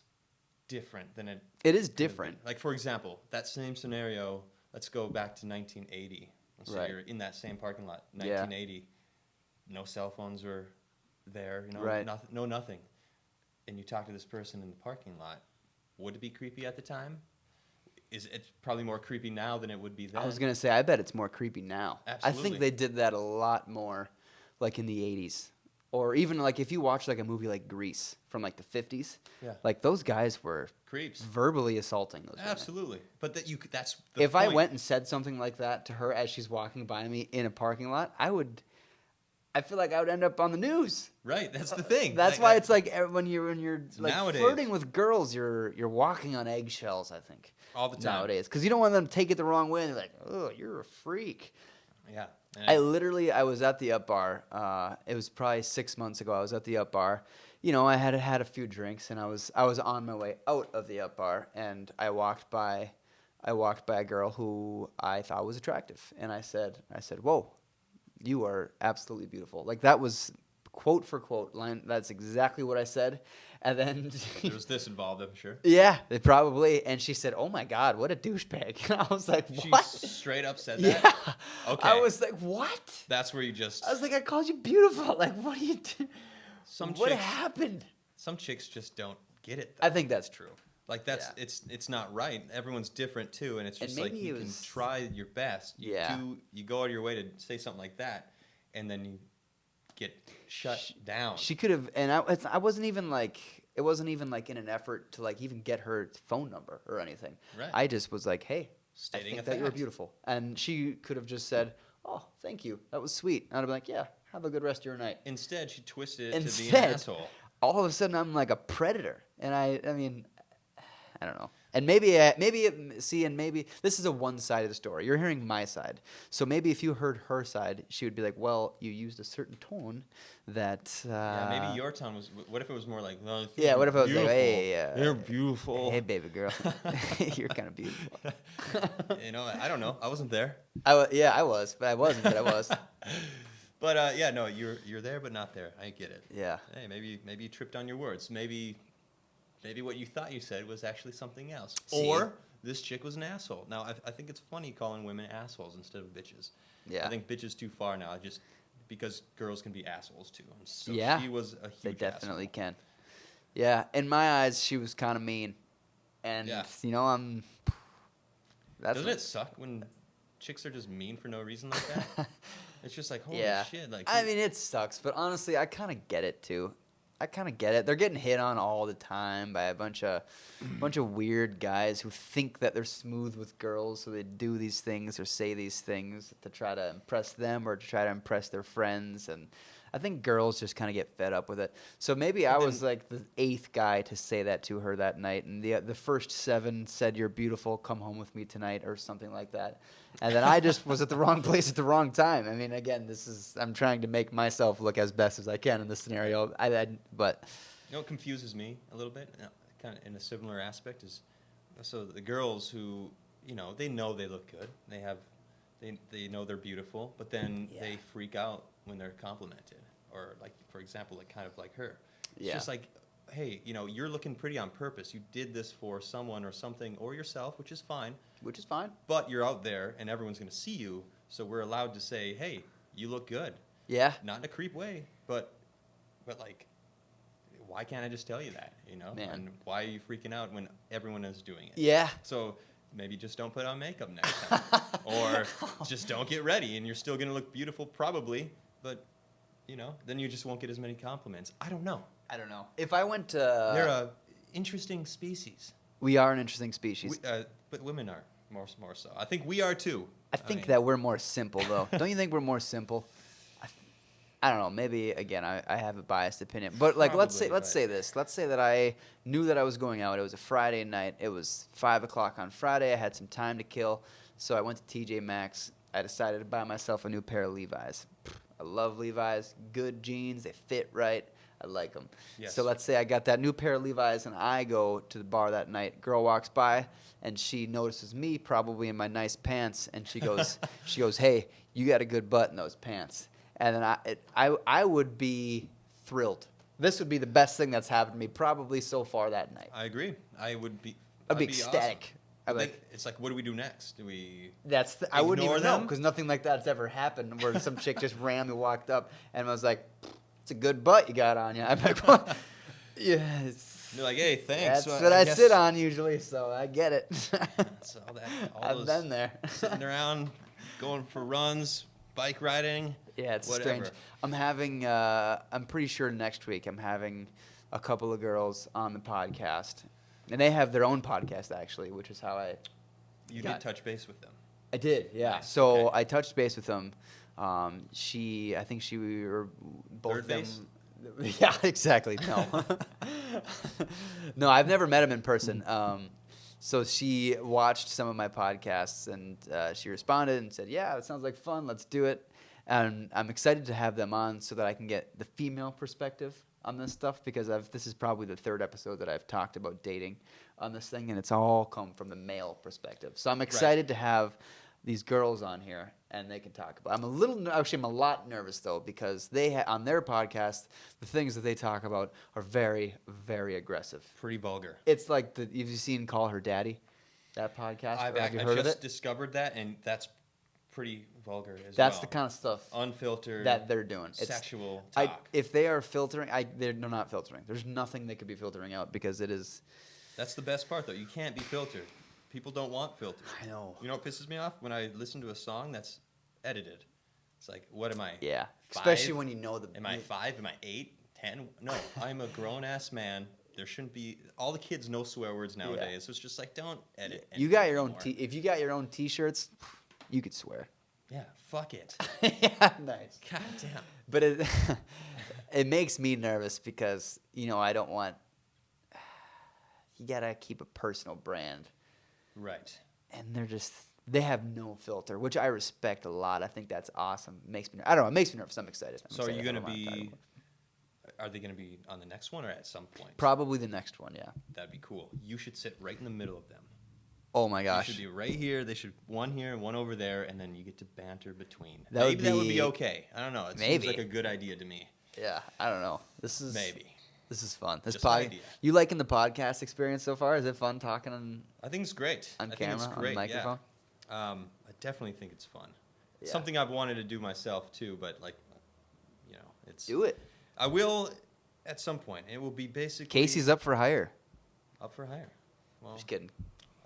different than it. It is could have been. different. Like for example, that same scenario. Let's go back to 1980. Let's say Right. you're in that same parking lot. Yeah. 1980. No cell phones were there. Right. Nothing. And you talk to this person in the parking lot. Would it be creepy at the time? It's probably more creepy now than it would be then. I was gonna say, I bet it's more creepy now. I Absolutely. think they did that a lot more, like in the '80s, or even like if you watch like a movie like Grease from like the '50s. Yeah. Like those guys were Creeps. verbally assaulting those women. Absolutely. But that's the If I point. went and said something like that to her as she's walking by me in a parking lot, I feel like I would end up on the news. Right, that's the thing. That's Like, why it's like when you're like Nowadays. flirting with girls, you're walking on eggshells. I think all the time. nowadays because you don't want them to take it the wrong way. And they're like, "Oh, you're a freak." Yeah. I was at the Up Bar. It was probably 6 months ago. I was at the Up Bar. You know, I had had a few drinks, and I was on my way out of the Up Bar, and I walked by a girl who I thought was attractive, and I said, "Whoa, you are absolutely beautiful." Like, that was quote for quote line. That's exactly what I said. And then There was this involved, I'm sure. yeah, they probably. And she said, "Oh my God, what a douchebag!" And I was like, "What?" She straight up said Yeah. that? Okay. I was like, "What?" That's where you just... I was like, "I called you beautiful. Like, what are you doing? What chicks- happened?" Some chicks just don't get it, though. I think that's true. Like, that's Yeah. it's not right. Everyone's different, too, and it's And just like maybe you it can was- try your best. You go out of your way to say something like that, and then you get shut down. She could have, and I wasn't even like, it wasn't even like in an effort to like even get her phone number or anything. Right. I just was like, "Hey, Stating I think a that you were fact. beautiful," and she could have just said, "Oh, thank you. That was sweet." And I'd be like, "Yeah, have a good rest of your night." Instead, she twisted it to be an Instead, asshole. all of a sudden I'm like a predator, and I mean, I don't know. And maybe this is a one side of the story. You're hearing my side, so maybe if you heard her side, she would be like, "Well, you used a certain tone that." Yeah, maybe your tone was... What if it was more like... "No, Yeah, what if I was like, beautiful. "Hey, You're beautiful." Hey, baby girl, you're kind of beautiful. You know, I don't know. I wasn't there. Yeah, I was, but I wasn't. But I was. But yeah, no, you're there, but not there. I get it. Yeah. Hey, maybe you tripped on your words. Maybe what you thought you said was actually something else. See? Or this chick was an asshole. Now, I think it's funny calling women assholes instead of bitches. Yeah. I think bitches too far now, just because girls can be assholes too. And so Yeah. she was a huge They definitely asshole. can. Yeah, in my eyes, she was kind of mean, and Yeah. you know, That's Doesn't it suck when chicks are just mean for no reason like that? It's just like, holy yeah. shit. Like, I mean, it sucks, but honestly, I kind of get it too. I kind of get it. They're getting hit on all the time by a bunch of weird guys who think that they're smooth with girls, so they do these things or say these things to try to impress them or to try to impress their friends. And I think girls just kind of get fed up with it. So maybe I was like the 8th guy to say that to her that night, and the first 7 said, "You're beautiful. Come home with me tonight," or something like that. And then I just was at the wrong place at the wrong time. I mean, again, I'm trying to make myself look as best as I can in this scenario. But you know what confuses me a little bit, kind of in a similar aspect, is so the girls who, you know they look good, they know they're beautiful, but then Yeah. they freak out when they're complimented, or like, for example, like kind of like her. It's Yeah. just like, hey, you know, you're looking pretty on purpose. You did this for someone or something, or yourself, which is fine. which is fine. But you're out there, and everyone's going to see you, so we're allowed to say, hey, you look good. Yeah. Not in a creep way, but like, why can't I just tell you that, you know? Man. And why are you freaking out when everyone is doing it? Yeah. So maybe just don't put on makeup next time. Or just don't get ready, and you're still going to look beautiful probably, but, you know, then you just won't get as many compliments. I don't know. I don't know. If I went to... They're a interesting species. We are an interesting species. But women are more so. I think we are too. I think mean, that we're more simple, though. Don't you think we're more simple? I don't know. Maybe again, I have a biased opinion, but like, let's Probably, say this. Let's say that I knew that I was going out. It was a Friday night. It was 5:00 on Friday. I had some time to kill, so I went to TJ Maxx. I decided to buy myself a new pair of Levi's. I love Levi's. Good jeans. They fit right. I like them. Yes. So let's say I got that new pair of Levi's, and I go to the bar that night. Girl walks by, and she notices me probably in my nice pants, and she goes, "Hey, you got a good butt in those pants." And then I would be thrilled. This would be the best thing that's happened to me probably so far that night. I agree. I'd be ecstatic. Awesome. I'd be like, It's like, what do we do next? Do we? I wouldn't Ignore even know them? because nothing like that's ever happened where some chick just randomly walked up and was like, "It's a good butt you got on you." I'm like, "What?" Yes. You're like, hey, thanks. That's So what I guess sit on usually, so I get it. That's all I've those been there. sitting around, going for runs, bike riding. Yeah, it's whatever. strange. I'm pretty sure next week I'm having a couple of girls on the podcast. And they have their own podcast, actually, which is how You Got- did touch base with them. I did, yeah. Nice, So okay. I touched base with them. I think we were both Third of them. base? Yeah, exactly. No. No, I've never met him in person. So she watched some of my podcasts, and she responded and said, "Yeah, that sounds like fun. Let's do it." And I'm excited to have them on so that I can get the female perspective on this stuff, because this is probably the third episode that I've talked about dating on this thing, and it's all come from the male perspective. So I'm excited to have these girls on here, and they can talk about. I'm a lot nervous though, because they on their podcast, the things that they talk about are very, very aggressive. Pretty vulgar. It's like have you seen Call Her Daddy, that podcast? Have you heard of just it? discovered that, and that's pretty vulgar as well. That's the kind of stuff unfiltered that they're doing. It's sexual talk. If they are filtering, they're not filtering. There's nothing they could be filtering out, because it is. That's the best part, though. You can't be filtered. People don't want filters. I know. You know what pisses me off? When I listen to a song that's edited. It's like, what am I? Yeah. 5? Especially when you know the. Am I 5? Am I 8? 10? No, I'm a grown-ass man. There shouldn't be. All the kids know swear words nowadays, so it's just like, don't edit. You got your own. anymore. If you got your own T-shirts, you could swear. Yeah, fuck it. Yeah, nice. God damn. But it it makes me nervous, because I don't want. You gotta keep a personal brand, Right. and they have no filter, which I respect a lot. I think that's awesome. It makes me. I don't know. It makes me nervous. I'm excited. So are you going gonna be? Are they gonna be on the next one or at some point? Probably the next one. Yeah. That'd be cool. You should sit right in the middle of them. Oh my You gosh. should be right here. They should one here and one over there, and then you get to banter between. That Maybe would that would be- be okay. I don't know. It Maybe. seems like a good idea to me. Yeah. I don't know. This is Maybe. This is fun. Just an idea. You liking the podcast experience so far? Is it fun talking on I think it's great. on I think it's camera, on great, the microphone? Yeah. I definitely think it's fun. Yeah. Something I've wanted to do myself too, but it's. Do it. I will at some point. It will be basically. Casey's up for hire. up for hire. Well, Just kidding.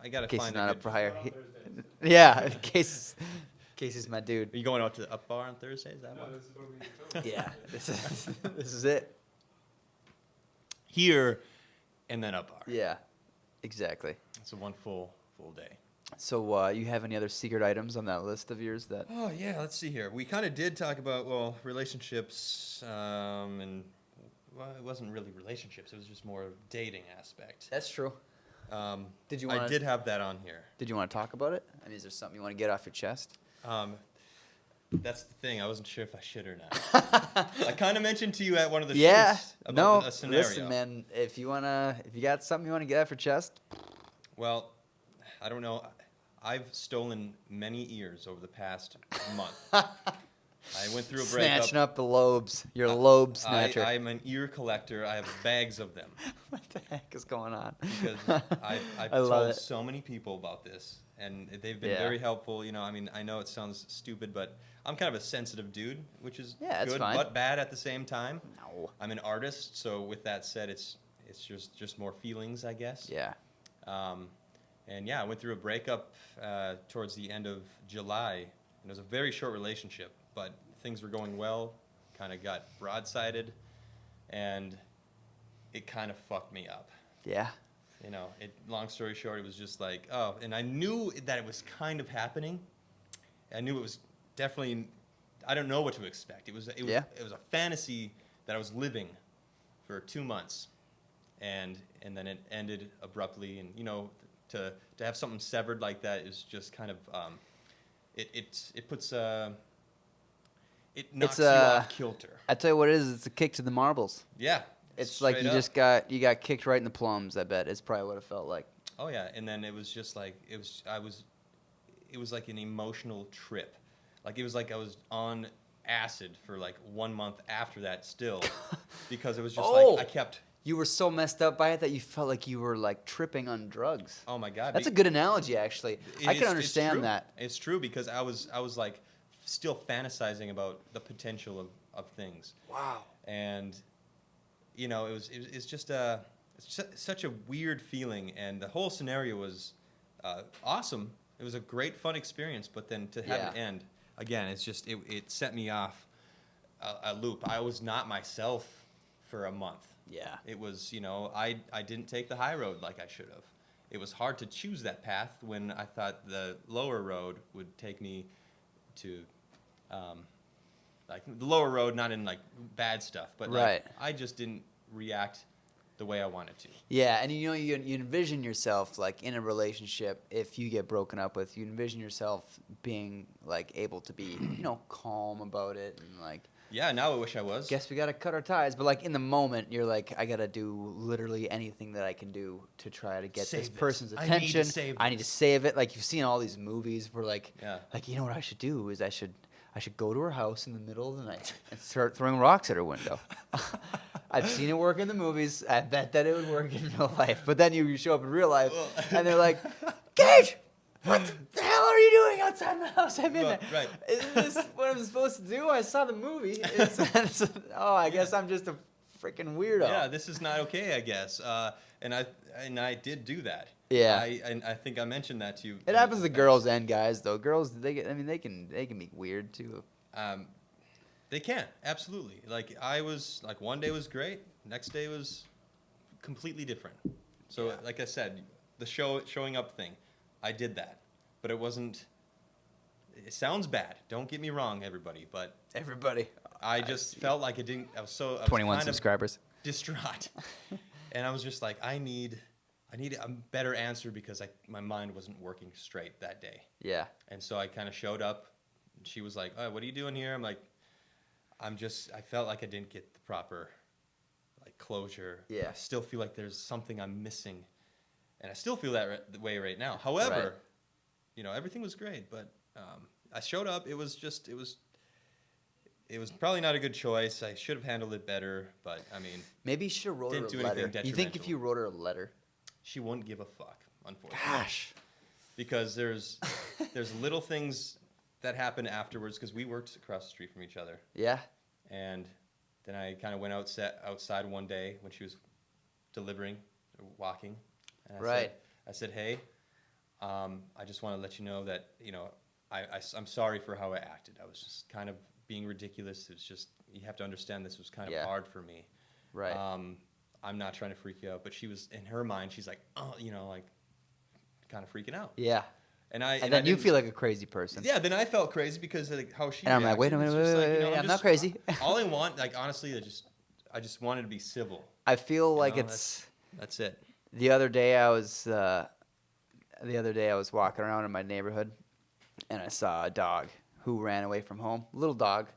I gotta Casey's find not a up good. for hire. On Thursdays. Yeah. Casey's my dude. Are you going out to the up bar on Thursday? Is that No, one? this is what we Yeah. This is it. Here, and then up bar. Yeah. Exactly. It's a one full day. So you have any other secret items on that list of yours that? Oh yeah, let's see here. We kind of did talk about relationships, and it wasn't really relationships. It was just more dating aspect. That's true. Did you I want? did have that on here. Did you want to talk about it? I mean, is there something you want to get off your chest? That's the thing. I wasn't sure if I should or not. I kind of mentioned to you at one of the Yeah. shoots about No. a scenario. Listen, man. If you got something you want to get off your chest. Well, I don't know. I've stolen many ears over the past month. I went through a breakup. Snatching up the lobes. You're a lobe snatcher. I'm an ear collector. I have bags of them What the heck is going on? because I've I love told it. so many people about this, and they've been Yeah. very helpful. I mean, I know it sounds stupid, but I'm kind of a sensitive dude, which is Yeah, it's good fine. but bad at the same time. No. I'm an artist, so with that said, it's just more feelings, I guess. Yeah. And yeah, I went through a breakup towards the end of July, and it was a very short relationship, but things were going well, kind of got broadsided, and it kind of fucked me up. Yeah. Long story short, it was just like, oh, and I knew that it was kind of happening. I knew it was definitely, I don't know what to expect. It was Yeah. a fantasy that I was living for 2 months, and then it ended abruptly, and to have something severed like that is just kind of it puts it knocks you off kilter. I tell you what it is. It's a kick to the marbles. Yeah, It's like you straight up. you got kicked right in the plums. I bet it's probably what it felt like. Oh yeah, and then it was just like it was like an emotional trip. Like it was like I was on acid for like 1 month after that still, because it was just Oh. like I kept. You were so messed up by it that you felt like you were like tripping on drugs. Oh my god, That's a good analogy, actually. I can It's understand true. that. It's true because I was like still fantasizing about the potential of things. Wow. And it's just such a weird feeling, and the whole scenario was awesome. It was a great fun experience, but then to have it Yeah. end again, it's just it set me off a loop. I was not myself for a month. Yeah. It was I didn't take the high road like I should have. It was hard to choose that path when I thought the lower road would take me to like the lower road, not in like bad stuff, but Right. like, I just didn't react the way I wanted to. Yeah, and you envision yourself like in a relationship. If you get broken up with, you envision yourself being like able to be calm about it and like. Yeah, now I wish I was. Guess we gotta cut our ties, but like in the moment, you're like, I gotta do literally anything that I can do to try to get Save this this. person's I need to attention. save I need to this. save it. Like you've seen all these movies where like, Yeah. like you know what I should do is I should go to her house in the middle of the night and start throwing rocks at her window. I've seen it work in the movies. I bet that it would work in real life. But then you show up in real life, and they're like, Gage, what the hell are you doing outside my house? I'm in there. Right. Is this what I'm supposed to do? I saw the movie. I guess I'm just a freaking weirdo. Yeah, this is not okay, I guess. And I did do that. Yeah. I think I mentioned that to you. It happens to girls and guys though. Girls, they can be weird too. They can, absolutely. Like I was like one day was great, next day was completely different. So Yeah. like I said, the showing up thing, I did that, but it wasn't. It sounds bad. Don't get me wrong, everybody, but Everybody. I just felt like it didn't. I was 21 kind of subscribers. distraught, and I was just like, I need a better answer because my mind wasn't working straight that day. Yeah. And so I kind of showed up, and she was like, "Oh, what are you doing here?" I'm like, I felt like I didn't get the proper like closure. Yeah. I still feel like there's something I'm missing, and I still feel that way right now. However, everything was great, but I showed up. It was probably not a good choice. I should have handled it better, but I mean, Maybe you should have wrote her Didn't do a letter. anything You think if detrimental. you wrote her a letter? she wouldn't give a fuck, unfortunately. Gosh. Because there's little things that happen afterwards because we worked across the street from each other. Yeah. And then I kind of went outside one day when she was delivering, or walking. And I said, hey, I just want to let you know that, I'm sorry for how I acted. I was just kind of being ridiculous. It's just, you have to understand this was kind of hard for me. Right. I'm not trying to freak you out. But she was, in her mind, she's like, oh, like kind of freaking out. Yeah. And then you feel like a crazy person. Yeah, then I felt crazy because of how she. And I'm like, reacted. wait a It's minute, just wait, like, I'm not crazy. All I want, like honestly, I just wanted to be civil. I feel like know, it's That's it. the other day I was walking around in my neighborhood and I saw a dog who ran away from home, little dog,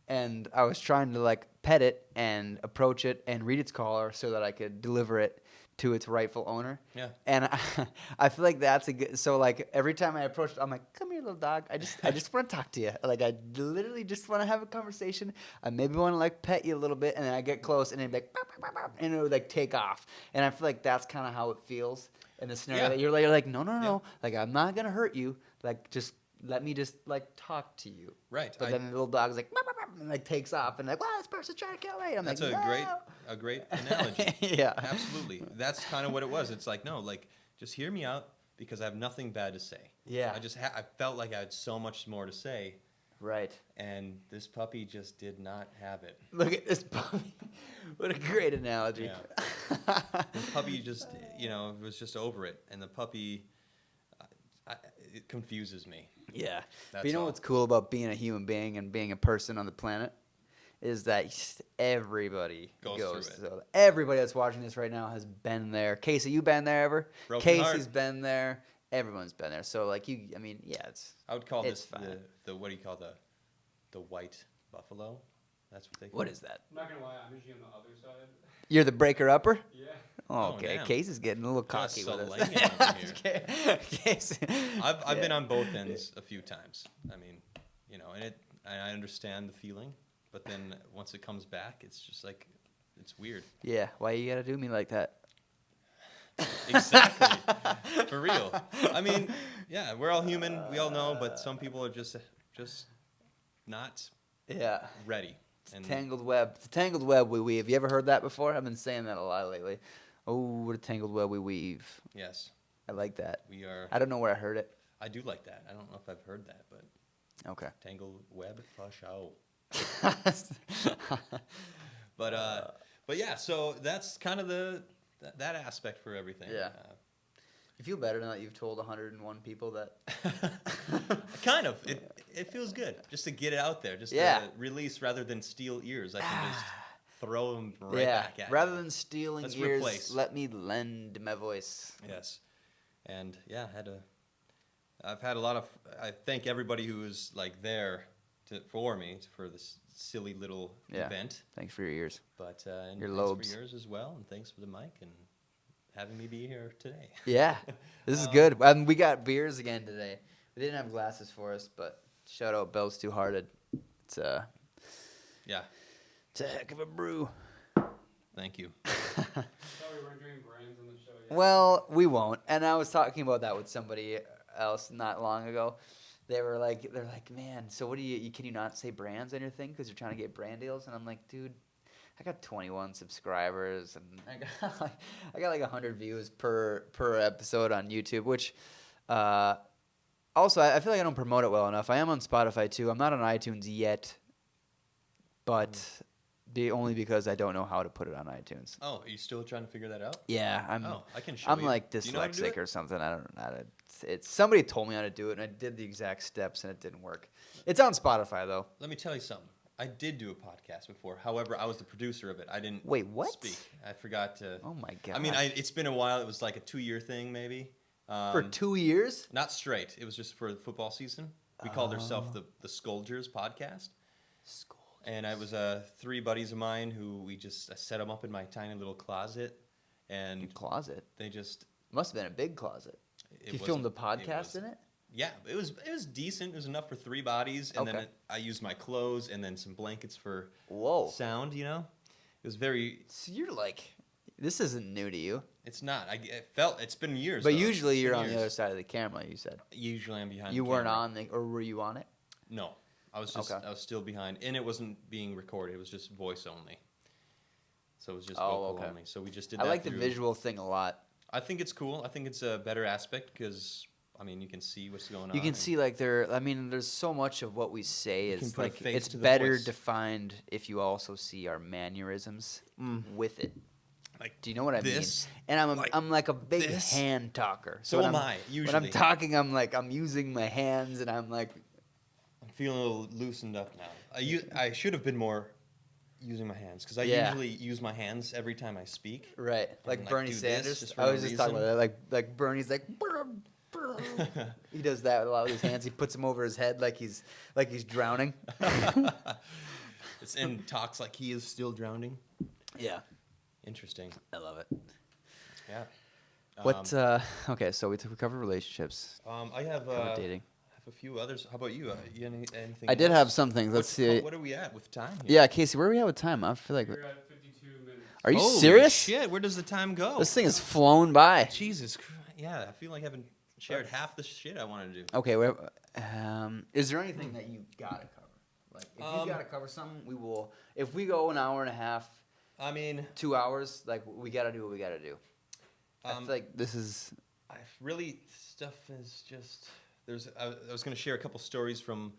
and I was trying to like pet it and approach it and read its collar so that I could deliver it to its rightful owner. Yeah. And I feel like that's a good. So like every time I approach it, I'm like, "Come here, little dog. I just want to talk to you. Like I literally just want to have a conversation. I maybe want to like pet you a little bit." And then I get close, and it'd be like, "Bop, bop, bop, bop," and it would like take off. And I feel like that's kind of how it feels in the scenario. Yeah. That you're like, no, like I'm not gonna hurt you. Like just let me just like talk to you. Right. But then the little dog's like, "Bop, bop, bop," and like takes off, and like, wow, this person's trying to kill me. I'm That's like, a great analogy. Yeah. Absolutely. That's kind of what it was. It's like, no, like just hear me out because I have nothing bad to say. Yeah. I felt like I had so much more to say, Right. and this puppy just did not have it. Look at this puppy. What a great analogy. Yeah. The puppy just, was just over it, and the puppy, it confuses me. Yeah. That's But you know all. what's cool about being a human being and being a person on the planet is that everybody Goes through it. through it. Everybody that's watching this right now has been there. Casey, you been there ever? Broken Casey's heart. been there. Everyone's been there. So like it's I would call It's this fine. the what do you call the white buffalo? That's what they call what it. is that? I'm not gonna lie, I'm usually on the other side. You're the breaker upper? Yeah. Oh, Oh, okay. damn. Casey's getting a little cocky Just with slaying us. it over Casey. I've been on both ends a few times. I mean, and I understand the feeling, but then once it comes back, it's just like it's weird. Yeah, why you gotta do me like that? Exactly. For real. I mean, yeah, we're all human. We all know, but some people are just not Yeah. ready. And Tangled web. It's a tangled web we weave. You ever heard that before? I've been saying that a lot lately. Oh, what a tangled web we weave. yes, I like that. we are. I don't know where I heard it. I do like that. I don't know if I've heard that, but Okay. tangled web for show. But yeah, so that's kind of that aspect for everything. Yeah. You feel better now that you've told 101 people that. Kind of. It feels good just to get it out there, just Yeah. to release rather than steal ears. I can just throw them right back at rather you. than stealing Let's ears, replace. let me lend my voice. Yes, and yeah, I've had a lot of. I thank everybody who was like there for me for this silly little Yeah. event. Thanks for your ears. But and Your thanks lobes. for yours as well, and thanks for the mic and having me be here today. Yeah, this is good. We got beers again today. We didn't have glasses for us, but shout out Bell's Two Hearted. It's Yeah, it's a heck of a brew. thank you. I thought we weren't doing brands on the show yet. Well, we won't. And I was talking about that with somebody else not long ago. They're like, man, so what do you can you not say brands on your thing because you're trying to get brand deals? And I'm like, dude, I got 21 subscribers and I got like 100 views per episode on YouTube, which also I feel like I don't promote it well enough. I am on Spotify too. I'm not on iTunes yet, but only because I don't know how to put it on iTunes. Oh, are you still trying to figure that out? Yeah, I can show I'm you. like Do you know how to do dyslexic it? or something. I don't know how to. It's somebody told me how to do it, and I did the exact steps, and it didn't work. It's on Spotify though. Let me tell you something. I did do a podcast before. However, I was the producer of it. I didn't Wait, what? speak. I forgot to. Oh my god! I mean, it's been a while. It was like a 2-year thing, maybe. For 2 years. Not straight. It was just for the football season. We called ourselves the Scoldgers podcast. And I was 3 buddies of mine who I set them up in my tiny little closet, and Closet they just. must have been a big closet. It You filmed the wasn't- it podcast was- in it. Yeah, it was decent. It was enough for 3 bodies, and then Okay. I used my clothes and then some blankets for Whoa! sound. You know, it was very. So you're like, this isn't new to you. It's not. It's been years. But though. usually It's you're been on the years. other side of the camera. You said Usually I'm behind. you the weren't camera. on the, or were you on it? No, I was just. Okay. I was still behind, and it wasn't being recorded. It was just voice only. So it was just Oh, vocal okay. only. So we just did. I that like the through- visual thing a lot. I think it's cool. I think it's a better aspect because I mean you can see what's going on. You can and- see like there's so much of what we say You can is put a like face it's to the better voice. defined if you also see our mannerisms with it. Like Do you know what I this, mean? And I'm like a big this. hand talker. So when am I'm- I, When usually. I'm talking, I'm using my hands and I'm like, I'm feeling a little loosened up now. I should have been more using my hands because I Yeah. usually use my hands every time I speak. right, like like, Bernie do this Sanders. just for I no was just talking reason. about that. Like Bernie's like. He does that a lot with his hands. He puts them over his head like he's drowning. And talks like he is still drowning. Yeah, Interesting. I love it. Yeah. What? Okay, so we covered relationships, I have covered dating. a few others. How about you? You anything? I did else? have some things. Let's see. What are we at with time? Here? Yeah, Casey, where are we at with time? I feel like. We're at 52 minutes. Are you Holy serious? Shit! Where does the time go? This thing has flown by. Jesus Christ! Yeah, I feel like I haven't shared half the shit I wanted to do. Okay, is there anything that you gotta cover? Like, if you gotta cover something, we will. If we go an hour and a half, I mean, 2 hours, like we gotta do what we gotta do. I feel like this is. I really stuff is just there's. I was gonna share a couple stories from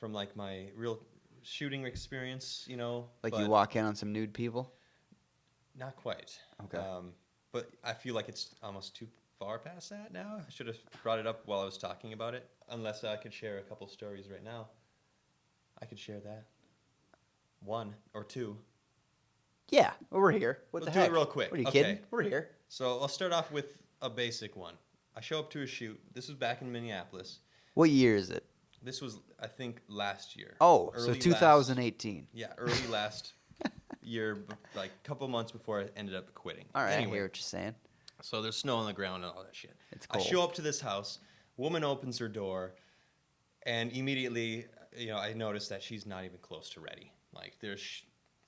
like my real shooting experience. You know, Like but you walk in on some nude people. Not quite. Okay. But I feel like it's almost too far past that now. I should have brought it up while I was talking about it. Unless I could share a couple stories right now. I could share that. 1 or 2. Yeah, well, we're here. What We'll the do it heck? real quick. What are you Okay. kidding? We're here. So I'll start off with a basic one. I show up to a shoot. This was back in Minneapolis. What year is it? This was, I think, last year. Oh, so Early 2018. Yeah, early last year, like a couple months before I ended up quitting. All right, Anyway, I hear what you're saying. so there's snow on the ground and all that shit. It's I cold. show up to this house. Woman opens her door, and immediately, I notice that she's not even close to ready. Like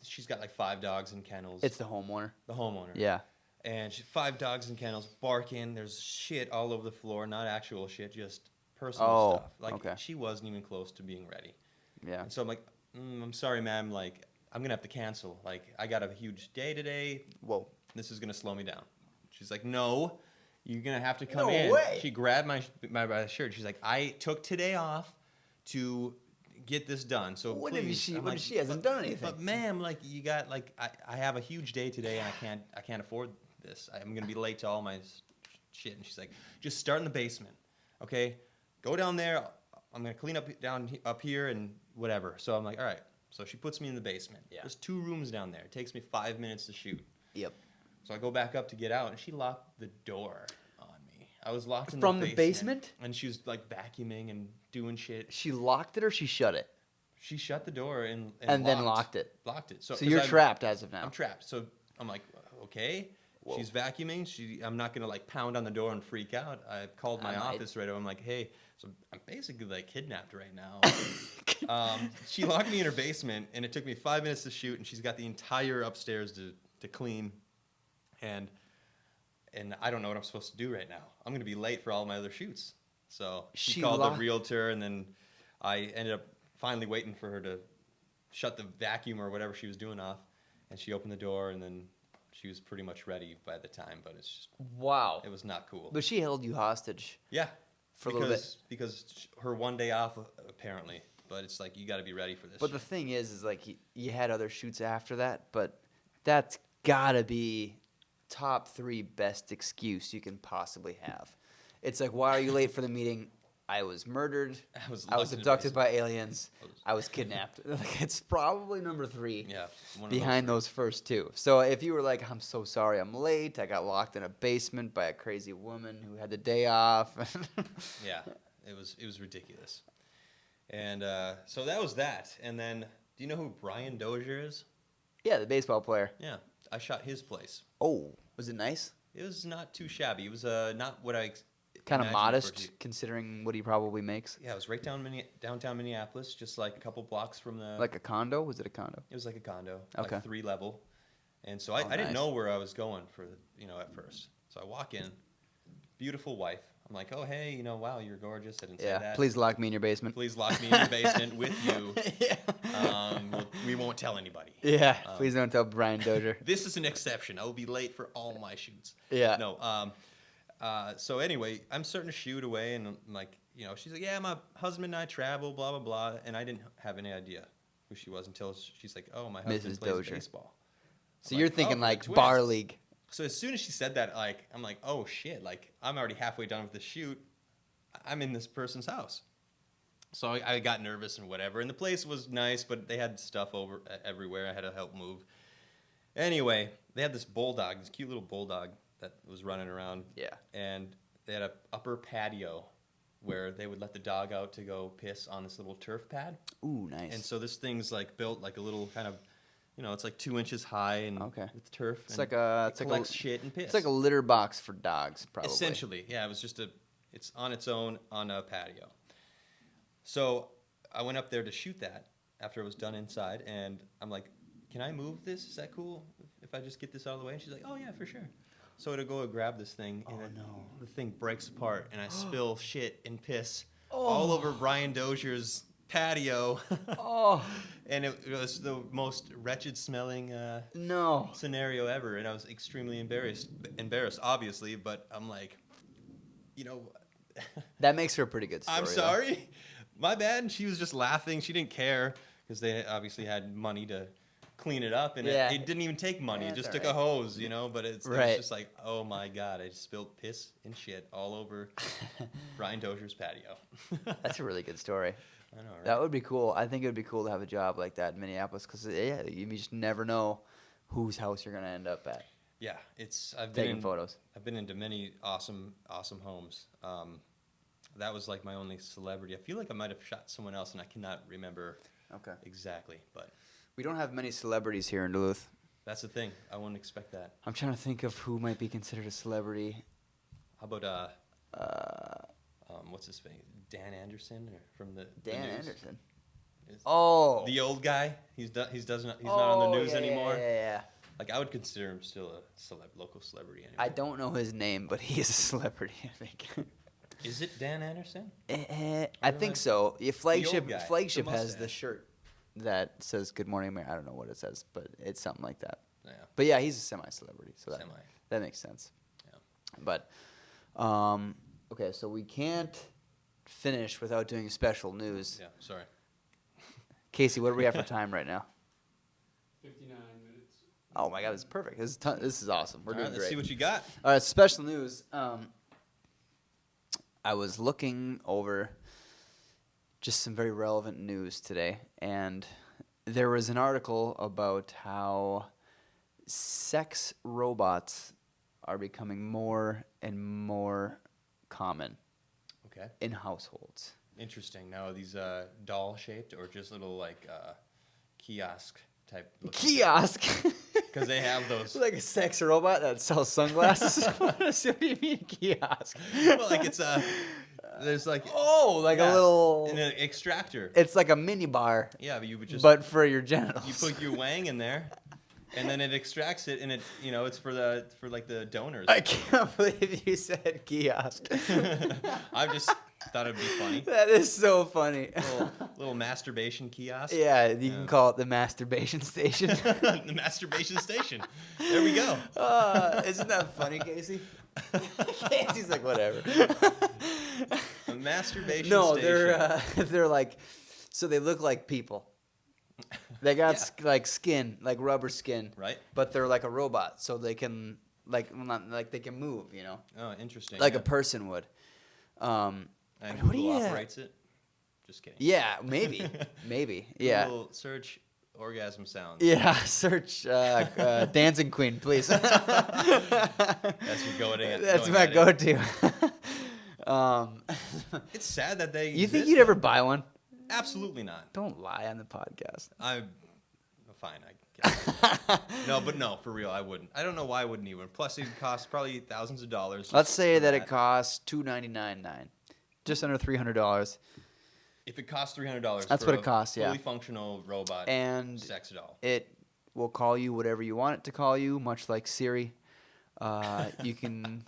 she's got like 5 dogs in kennels. It's the homeowner. the homeowner. Yeah. And 5 dogs in kennels barking. There's shit all over the floor, not actual shit, just personal Oh, stuff. Like okay. she wasn't even close to being ready. Yeah. And so I'm like, I'm sorry, ma'am. Like I'm gonna have to cancel. Like I got a huge day today. Whoa. This is gonna slow me down. She's like, no, you're gonna have to come No in. way. She grabbed my shirt. She's like, I took today off to get this done. So What please. if she? I'm What like, if she hasn't done anything? But ma'am, like you got like I have a huge day today and I can't afford this. I'm gonna be late to all my shit. And she's like, just start in the basement, okay? Go down there. I'm gonna clean up up here and whatever. So I'm like, all right. So she puts me in the basement. Yeah. There's 2 rooms down there. It takes me 5 minutes to shoot. Yep. So I go back up to get out, and she locked the door on me. I was locked in From the the basement. basement? And she was like vacuuming and doing shit. She locked it or she shut it? She shut the door and Then locked it. Locked it. So 'cause you're trapped as of now. I'm trapped. So I'm like, okay. Whoa. She's vacuuming. I'm not gonna like pound on the door and freak out. I called my office right away. I'm like, hey, so I'm basically like kidnapped right now. She locked me in her basement, and it took me 5 minutes to shoot. And she's got the entire upstairs to clean, and I don't know what I'm supposed to do right now. I'm gonna be late for all my other shoots. So she called the realtor, and then I ended up finally waiting for her to shut the vacuum or whatever she was doing off, and she opened the door, and then she was pretty much ready by the time, but it's just, Wow. it was not cool. But she held you hostage. Yeah, for a little bit. Because her one day off apparently, but it's like you got to be ready for this. But the thing is like you had other shoots after that, but that's gotta be top 3 best excuse you can possibly have. It's like, why are you late for the meeting? I was murdered. I was abducted by aliens. I was kidnapped. Like, it's probably number 3. Yeah, behind those first 2. So if you were like, I'm so sorry, I'm late. I got locked in a basement by a crazy woman who had the day off. Yeah, it was ridiculous. And so that was that. And then, do you know who Brian Dozier is? Yeah, the baseball player. Yeah, I shot his place. Oh, was it nice? It was not too shabby. It was not what I kind of imagined modest considering what he probably makes. Yeah, it was right downtown Minneapolis, just like a couple blocks from the. Like a condo? Was it a condo? It was like a condo, Okay. like 3 level, and so I didn't know where I was going at first. So I walk in, beautiful wife. I'm like, oh hey, wow, you're gorgeous. I didn't say that. Please lock me in your basement. Please lock me in your basement with you. Yeah. We won't tell anybody. Yeah. Please don't tell Brian Dozier. This is an exception. I will be late for all my shoots. Yeah. No. So anyway, I'm starting to shoot away, and I'm like, she's like, yeah, my husband and I travel, blah, blah, blah. And I didn't have any idea who she was until she's like, oh, my husband Mrs. plays Dozier. baseball. So you're thinking oh, like twist. bar league. So as soon as she said that, I'm like, oh, shit. Like, I'm already halfway done with the shoot. I'm in this person's house. So I got nervous and whatever. And the place was nice, but they had stuff everywhere. I had to help move. Anyway, they had this bulldog, this cute little bulldog that was running around. Yeah. And they had an upper patio where they would let the dog out to go piss on this little turf pad. Ooh, nice. And so this thing's like built like a little kind of, it's like 2 inches high and with turf. It's like a collects shit and piss. It's like a litter box for dogs, probably. Essentially, yeah. It was just it's on its own on a patio. So I went up there to shoot that after it was done inside, and I'm like, can I move this? Is that cool if I just get this out of the way? And she's like, oh yeah, for sure. So to go grab this thing, and the thing breaks apart, and I spill shit and piss all over Brian Dozier's patio. And it was the most wretched smelling scenario ever, and I was extremely embarrassed, obviously, but I'm like, that makes her a pretty good story. I'm sorry. My bad. And she was just laughing. She didn't care because they obviously had money to clean it up, and it didn't even take money. It just took a hose, but it was just like, oh my God, I just spilled piss and shit all over Brian Dozier's patio. That's a really good story. I know, right? That would be cool. I think it would be cool to have a job like that in Minneapolis because you just never know whose house you're going to end up at. Yeah, I've taking photos. I've been into many awesome homes. That was like my only celebrity. I feel like I might have shot someone else, and I cannot remember exactly, but we don't have many celebrities here in Duluth. That's the thing. I wouldn't expect that. I'm trying to think of who might be considered a celebrity. How about what's his name? Dan Anderson from the Dan news? Anderson. The old guy. He's not on the news anymore. Yeah. Like, I would consider him still a local celebrity anyway. I don't know his name, but he is a celebrity, I think. Is it Dan Anderson? I think so. Flagship has the the shirt that says "Good Morning America." I don't know what it says, but it's something like that. Yeah. But yeah, he's a semi-celebrity, so that makes sense. Yeah. But okay, so we can't finish without doing special news. Yeah. Sorry. Casey, what do we have for time right now? 59 minutes. Oh my God, this is perfect. This is awesome. We're doing Let's great. see what you got. All right, special news. I was looking over just some very relevant news today, and there was an article about how sex robots are becoming more and more common Okay. in households. Interesting. Now, are these doll shaped or just little like kiosk type? Kiosk. Because they have those. Like a sex robot that sells sunglasses. What do you mean kiosk? Well, like it's there's like Like a little. an extractor. It's like a mini bar, Yeah, but you would just but for your genitals. you put your wang in there, and then it extracts it, and it it's for like the donors. I can't believe you said kiosk. I just thought it'd be funny. That is so funny. Little masturbation kiosk. Yeah, you can call it the masturbation station. The masturbation station. There we go. Isn't that funny, Casey? Casey's like, whatever. A masturbation No, station. they're like, so they look like people. They got like skin, like rubber skin, Right. but they're like a robot, so they can not like they can move, Oh, interesting. like yeah. a person would. And what do Google you- operates it. Just kidding. Yeah, maybe, yeah. Google search orgasm sounds. Yeah, search Dancing Queen, please. That's your go-to. That's my go-to. It's sad that they. You think exist, you'd though. ever buy one? Absolutely not. Don't lie on the podcast. Fine. I guess. No, for real, I wouldn't. I don't know why I wouldn't even. Plus, it costs probably thousands of dollars. Let's say for that it costs $299.9, just under $300, If it costs $300, That's for what it a costs, yeah. fully functional robot and sex doll. it will call you whatever you want it to call you, much like Siri. You can,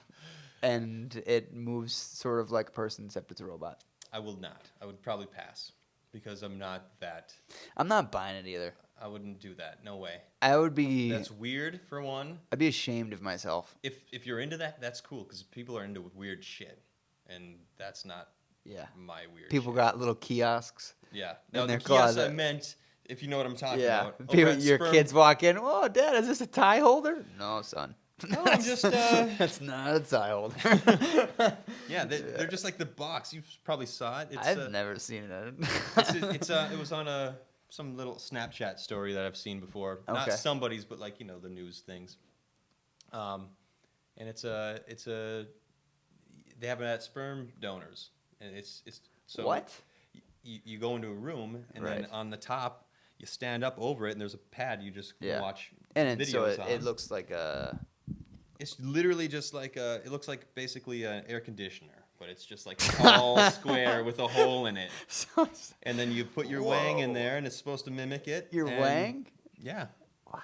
and it moves sort of like a person, except it's a robot. I will not. I would probably pass because I'm not that. I'm not buying it either. I wouldn't do that. No way. I would be. That's weird for one. I'd be ashamed of myself. If you're into that, that's cool because people are into weird shit, and that's not Yeah. my weird. People shit. got little kiosks. Yeah. in No, their the kiosk I closet. meant, if you know what I'm talking Yeah. about. Over People, at your Sperm- kids walk in. Oh, Dad, is this a tie holder? No, son. No, I'm just. That's not a tie holder. Yeah, they're just like the box. You probably saw it. It's, I've never seen it. it was on some little Snapchat story that I've seen before. Not Okay. somebody's, but like the news things. And it's they have it at sperm donors, and it's so What? You go into a room, and then Right. on the top you stand up over it, and there's a pad you just Yeah. watch And videos on. it looks like a. It's literally just like it looks like basically an air conditioner, but it's just like tall square with a hole in it. And then you put your wang in there, and it's supposed to mimic it. Your and- wang? Yeah. Wow.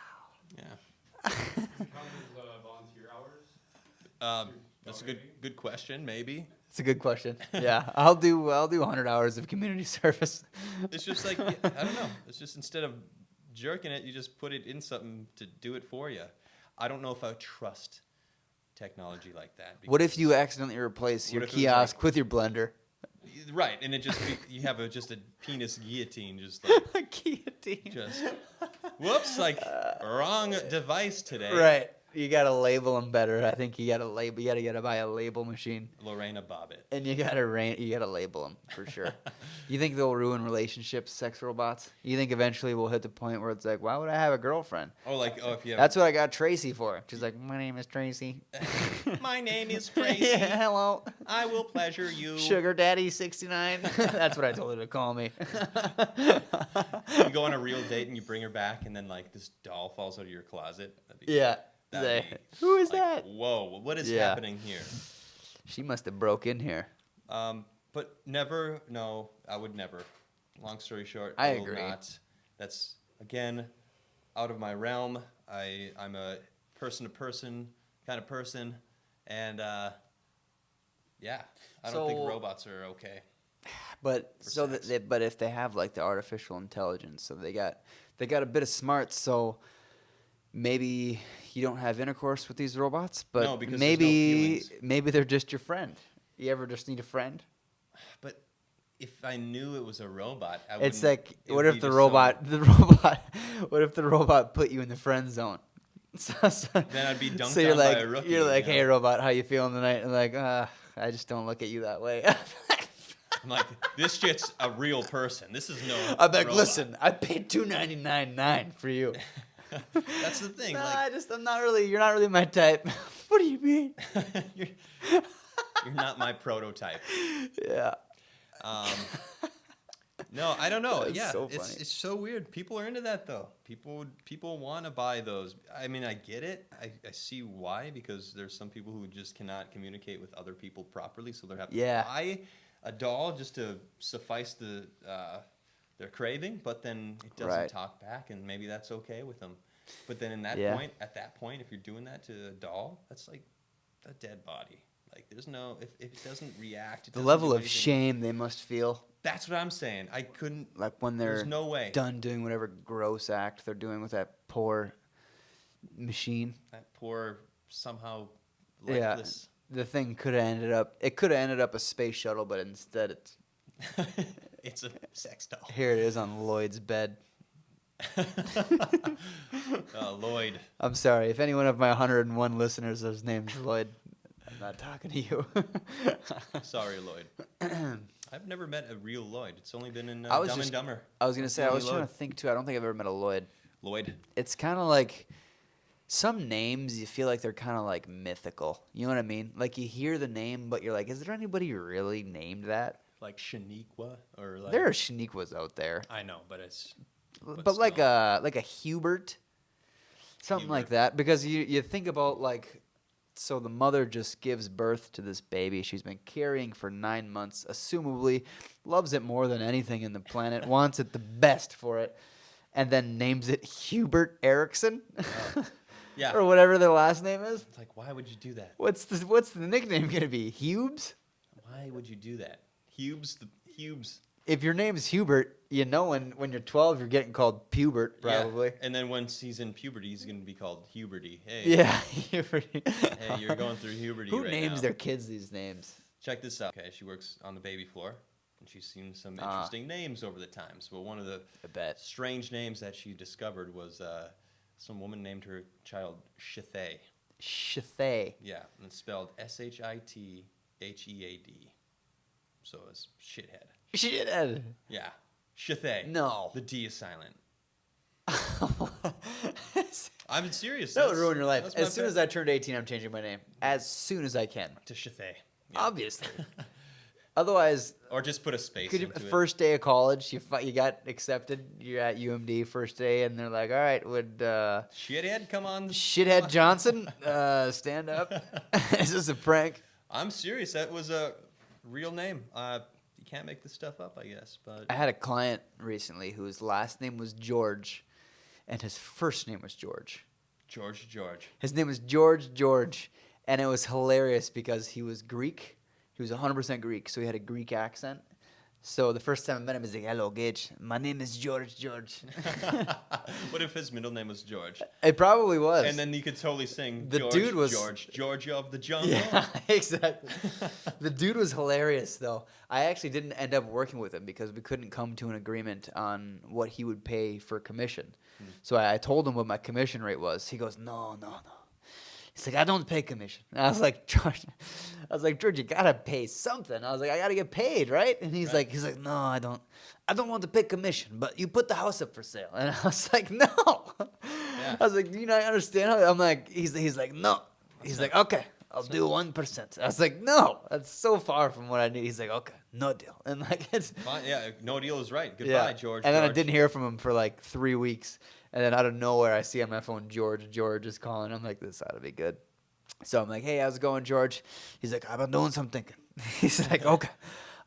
Yeah. How does volunteer hours? That's a good question. Maybe It's a good question. Yeah, I'll do 100 hours of community service. it's just like I don't know. It's just instead of jerking it, you just put it in something to do it for you. I don't know if I would trust technology like that. What if you because- accidentally replace What your if it was kiosk with your blender? Right, and it just you have just a penis guillotine, just like A guillotine. just whoops, like wrong device today. Right. You gotta label them better. I think you gotta label. You gotta buy a label machine, Lorena Bobbitt. and you gotta label them for sure. You think they'll ruin relationships, sex robots? You think eventually we'll hit the point where it's like, why would I have a girlfriend? If you have That's what I got Tracy for. She's like, my name is Tracy. my name is Tracy. Yeah, hello. I will pleasure you. Sugar Daddy 69. That's what I told her to call me. You go on a real date and you bring her back, and then like this doll falls out of your closet. Yeah. That'd be, Who is like, that? Whoa, what is Yeah. happening here? She must have broke in here. But never. No, I would never. Long story short, I will agree. Not. That's again out of my realm. I'm a person to person kind of person, and yeah, I don't think So- robots are okay. But For so sex. but if they have like the artificial intelligence, so they got a bit of smarts, so maybe you don't have intercourse with these robots, but No, because there's no maybe feelings. they're just your friend. You ever just need a friend? But if I knew it was a robot, I It's wouldn't- like, it what would if be the just robot, what if the robot put you in the friend zone? Then I'd be dunked so you're on by like, a rookie, you're like, you hey know? robot, how you feeling tonight? And like, I just don't look at you that way. I'm like, this shit's a real person. This is no. I'm like, robot. listen, I paid $2.99 for you. That's the thing. Nah, Like, I'm not really. You're not really my type. What do you mean? you're, you're not my prototype. Yeah. No, I don't know. That's Yeah, so it's funny. it's so weird. People are into that though. People want to buy those. I mean, I get it. I see why, because there's some people who just cannot communicate with other people properly, so they have to Yeah. buy a doll just to suffice their craving. But then it doesn't Right. talk back, and maybe that's okay with them. But then at that point, if you're doing that to a doll, that's like a dead body. Like there's no if it doesn't react. It The doesn't level do of anything. shame they must feel, That's what I'm saying. I couldn't. like when they're There's no way. done doing whatever gross act they're doing with that poor machine. That poor, somehow Yeah. lifeless. The thing could have ended up. It could have ended up a space shuttle, but instead it's It's a sex doll. here. It is on Lloyd's bed. Lloyd. I'm sorry if anyone of my 101 listeners, whose name's Lloyd. I'm not talking to you. Sorry, Lloyd. I've never met a real Lloyd. It's only been in I was Dumb just- and Dumber. I was gonna That's say the I only was trying Lloyd. to think too. I don't think I've ever met a Lloyd. Lloyd. It's kind of like some names you feel like they're kind of like mythical. You know what I mean? Like you hear the name, but you're like, is there anybody really named that? Like Shaniqua or like. There are Shaniquas out there, I know, but it's. but like a Hubert, something like Hubert. that. Because you think about like, so the mother just gives birth to this baby she's been carrying for 9 months, assumably loves it more than anything in the planet, wants it the best for it, and then names it Hubert Erickson. Yeah. Or whatever their last name is. It's like, why would you do that? What's the nickname gonna be? Hubes? Why would you do that? Hubes. If your name's Hubert, you know when you're 12 you're getting called Pubert probably. Yeah. And then once he's in puberty, he's going to be called Huberty. Hey. Yeah, Hubert. Hey, you're going through puberty Who right names now. their kids these names? Check this out. Okay, she works on the baby floor, and she's seen some interesting names over the times. Well, one of the I bet. strange names that she discovered was some woman named her child Shithay. Shithay. Yeah, and it's spelled Shithead. So it's shithead. Shithead. Yeah, Shithay. No. The D is silent. I'm serious. That would ruin your life. that's my As soon pet- as I turned 18, I'm changing my name. As soon as I can. to Shithay. Obviously. Otherwise, Or just put a space could you, into it. first day of college, you got accepted. You're at UMD first day, and they're like, "All right, would Shithead, come on. Shithead Johnson stand up? Is this a prank?" I'm serious. That was a real name. You can't make this stuff up, I guess. But I had a client recently whose last name was George, and his first name was George. George. His name was George, and it was hilarious because he was Greek. He was 100% Greek, so he had a Greek accent. So the first time I met him, he's like, "Hello, Gage. My name is George." What if his middle name was George? It probably was. And then you could totally sing The George, dude was- Georgia of the jungle. Yeah, exactly. The dude was hilarious, though. I actually didn't end up working with him because we couldn't come to an agreement on what he would pay for commission. So I told him what my commission rate was. He goes, no. He's like, "I don't pay commission." And I was like, George, you gotta pay something. I was like, "I gotta get paid, right?" And he's Right. like, "No, I don't want to pay commission, but you put the house up for sale." And I was like, "No." Yeah. I was like, "Do you not understand how?" I'm like, he's like, "No." He's like, "Okay, I'll do 1%. I was like, "No, that's so far from what I need." He's like, "Okay, no deal." And like it's Fine, yeah, no deal is right. Goodbye, George. And then I George. didn't hear from him for like 3 weeks. And then out of nowhere, I see on my phone, George is calling. I'm like, this ought to be good. So I'm like, "Hey, how's it going, George?" He's like, "I've been doing some thinking." He's like, "Okay,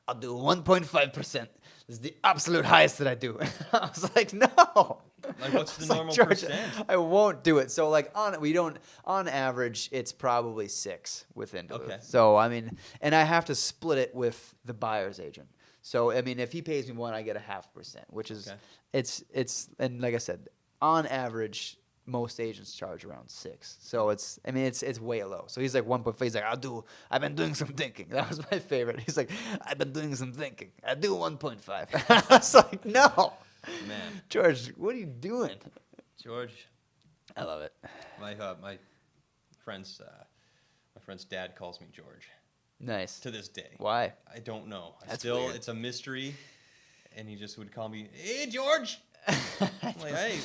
I'll do 1.5%. This is the absolute highest that I do." I was like, "No." Like, what's I the was like, normal "George, percent? I won't do it." So like on average, it's probably 6 within Duluth. Okay. So I mean, and I have to split it with the buyer's agent. So I mean, if he pays me 1, I get 0.5%, which is Okay. it's and like I said, on average, most agents charge around 6. So it's way low. So he's like 1.5. He's like, I've been doing some thinking. That was my favorite. He's like, "I've been doing some thinking. I do 1.5. I was like, "No, Man, George, what are you doing?" George. I love it. My friend's dad calls me George. Nice. to this day. Why? I don't know. That's weird. It's a mystery. And he just would call me, "Hey, George." I'm like, "Hey,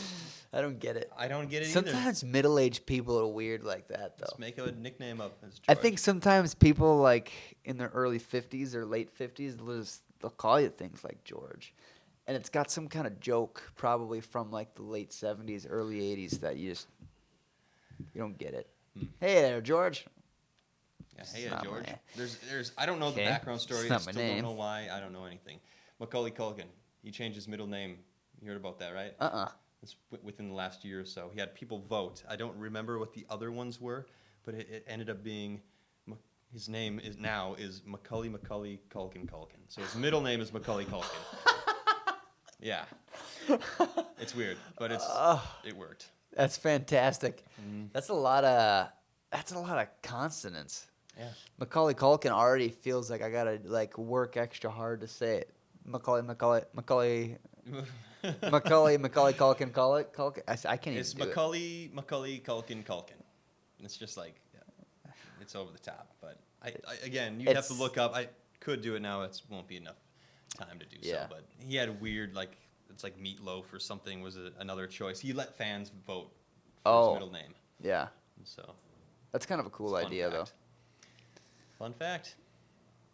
I don't get it. I don't get it either. Sometimes middle-aged people are weird like that, though. Just make a nickname up as George." I think sometimes people like in their early 50s or late 50s, they'll call you things like George. And it's got some kind of joke probably from like the late 70s, early 80s that you don't get it. Hey there, George. Yeah, It's hey, not George. my- There's I don't know the Okay. background story. It's I not my still name. don't know why. I don't know anything. Macaulay Culkin. He changed his middle name. You heard about that, right? It's within the last year or so. He had people vote. I don't remember what the other ones were, but it ended up being his name is Macaulay Culkin. So his middle name is Macaulay Culkin. Yeah. It's weird, but it worked. That's fantastic. Mm-hmm. That's a lot of consonants. Yeah. Macaulay Culkin already feels like I gotta like work extra hard to say it. Macaulay Culkin, I can't even It's do it. Macaulay Culkin. It's just like, yeah, it's over the top. But I again, you'd have to It's- look up. I could do it now. It won't be enough time to do Yeah. so. But he had weird, like, it's like Meatloaf or something was another choice. He let fans vote for his middle name. Yeah, And so, that's kind of a cool it's a fun idea, though. fact. Fun fact.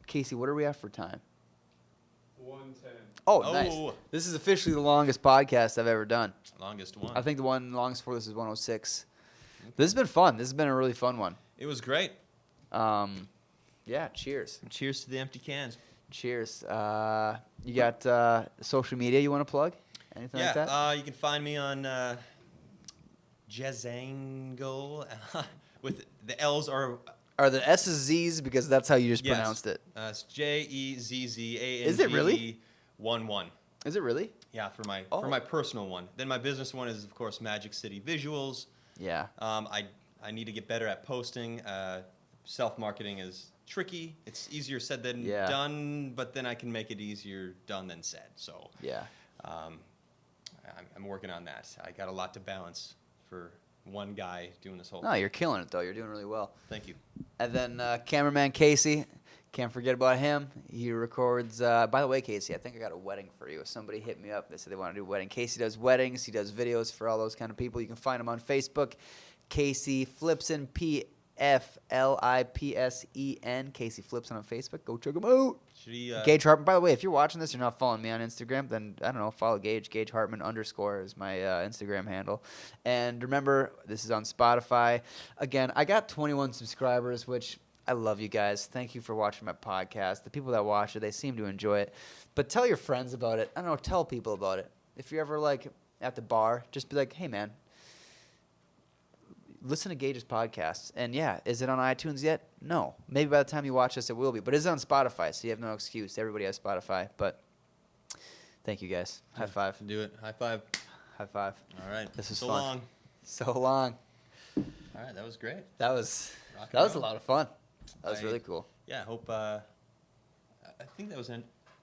Casey, what are we at for time? 110. Oh, Oh. nice. This is officially the longest podcast I've ever done. Longest one. I think the one longest for this is 106. This has been fun. This has been a really fun one. It was great. Yeah, cheers. Cheers to the empty cans. Cheers. You got social media you want to plug? Anything like that? Yeah, you can find me on Angell with the L's are Are the S's Z's because that's how you just yes. pronounced it? It's JEZZANGE. Is it really? 11. Is it really? Yeah, for my Oh. personal one. Then my business one is of course Magic City Visuals. Yeah. I need to get better at posting. Self marketing is tricky. It's easier said than Yeah. done, but then I can make it easier done than said. So Yeah. I'm working on that. I got a lot to balance for one guy doing this whole No, thing. you're killing it though. You're doing really well. Thank you. And then cameraman Casey, can't forget about him. He records. By the way, Casey, I think I got a wedding for you. Somebody hit me up. They said they want to do a wedding. Casey does weddings. He does videos for all those kind of people. You can find him on Facebook. Casey Flipson, PFLIPSEN. Casey Flipson on Facebook. Go check him out. Should he, Gage Hartman. By the way, if you're watching this, you're not following me on Instagram, then I don't know, follow Gage. Gage Hartman _ is my Instagram handle. And remember, this is on Spotify. Again, I got 21 subscribers, which I love you guys. Thank you for watching my podcast. The people that watch it, they seem to enjoy it. But tell your friends about it. I don't know, tell people about it. If you're ever like at the bar, just be like, hey man, listen to Gage's podcasts. And yeah, is it on iTunes yet? No. Maybe by the time you watch this, it will be. But it's on Spotify, so you have no excuse. Everybody has Spotify. But thank you guys. High five. do it? High five. High five. All right. This is so fun. long. So long. All right, that was great. That was Rock and that was a roll. lot of fun. That was I- really cool. Yeah, I hope. I think that was.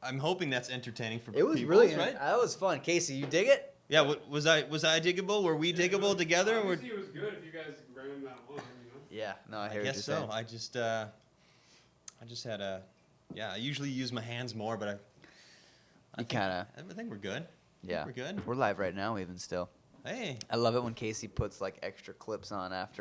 I'm hoping that's entertaining for It was people, really right. That was fun. Casey, you dig it? Yeah. Was I diggable? Were we diggable together? Or Obviously, it was good if you guys ran that long, Yeah. No, I I hear what guess you're so. saying. I just had a. Yeah, I usually use my hands more, but You kinda. I think we're good. Yeah. We're good. We're live right now, even still. Hey. I love it when Casey puts like extra clips on after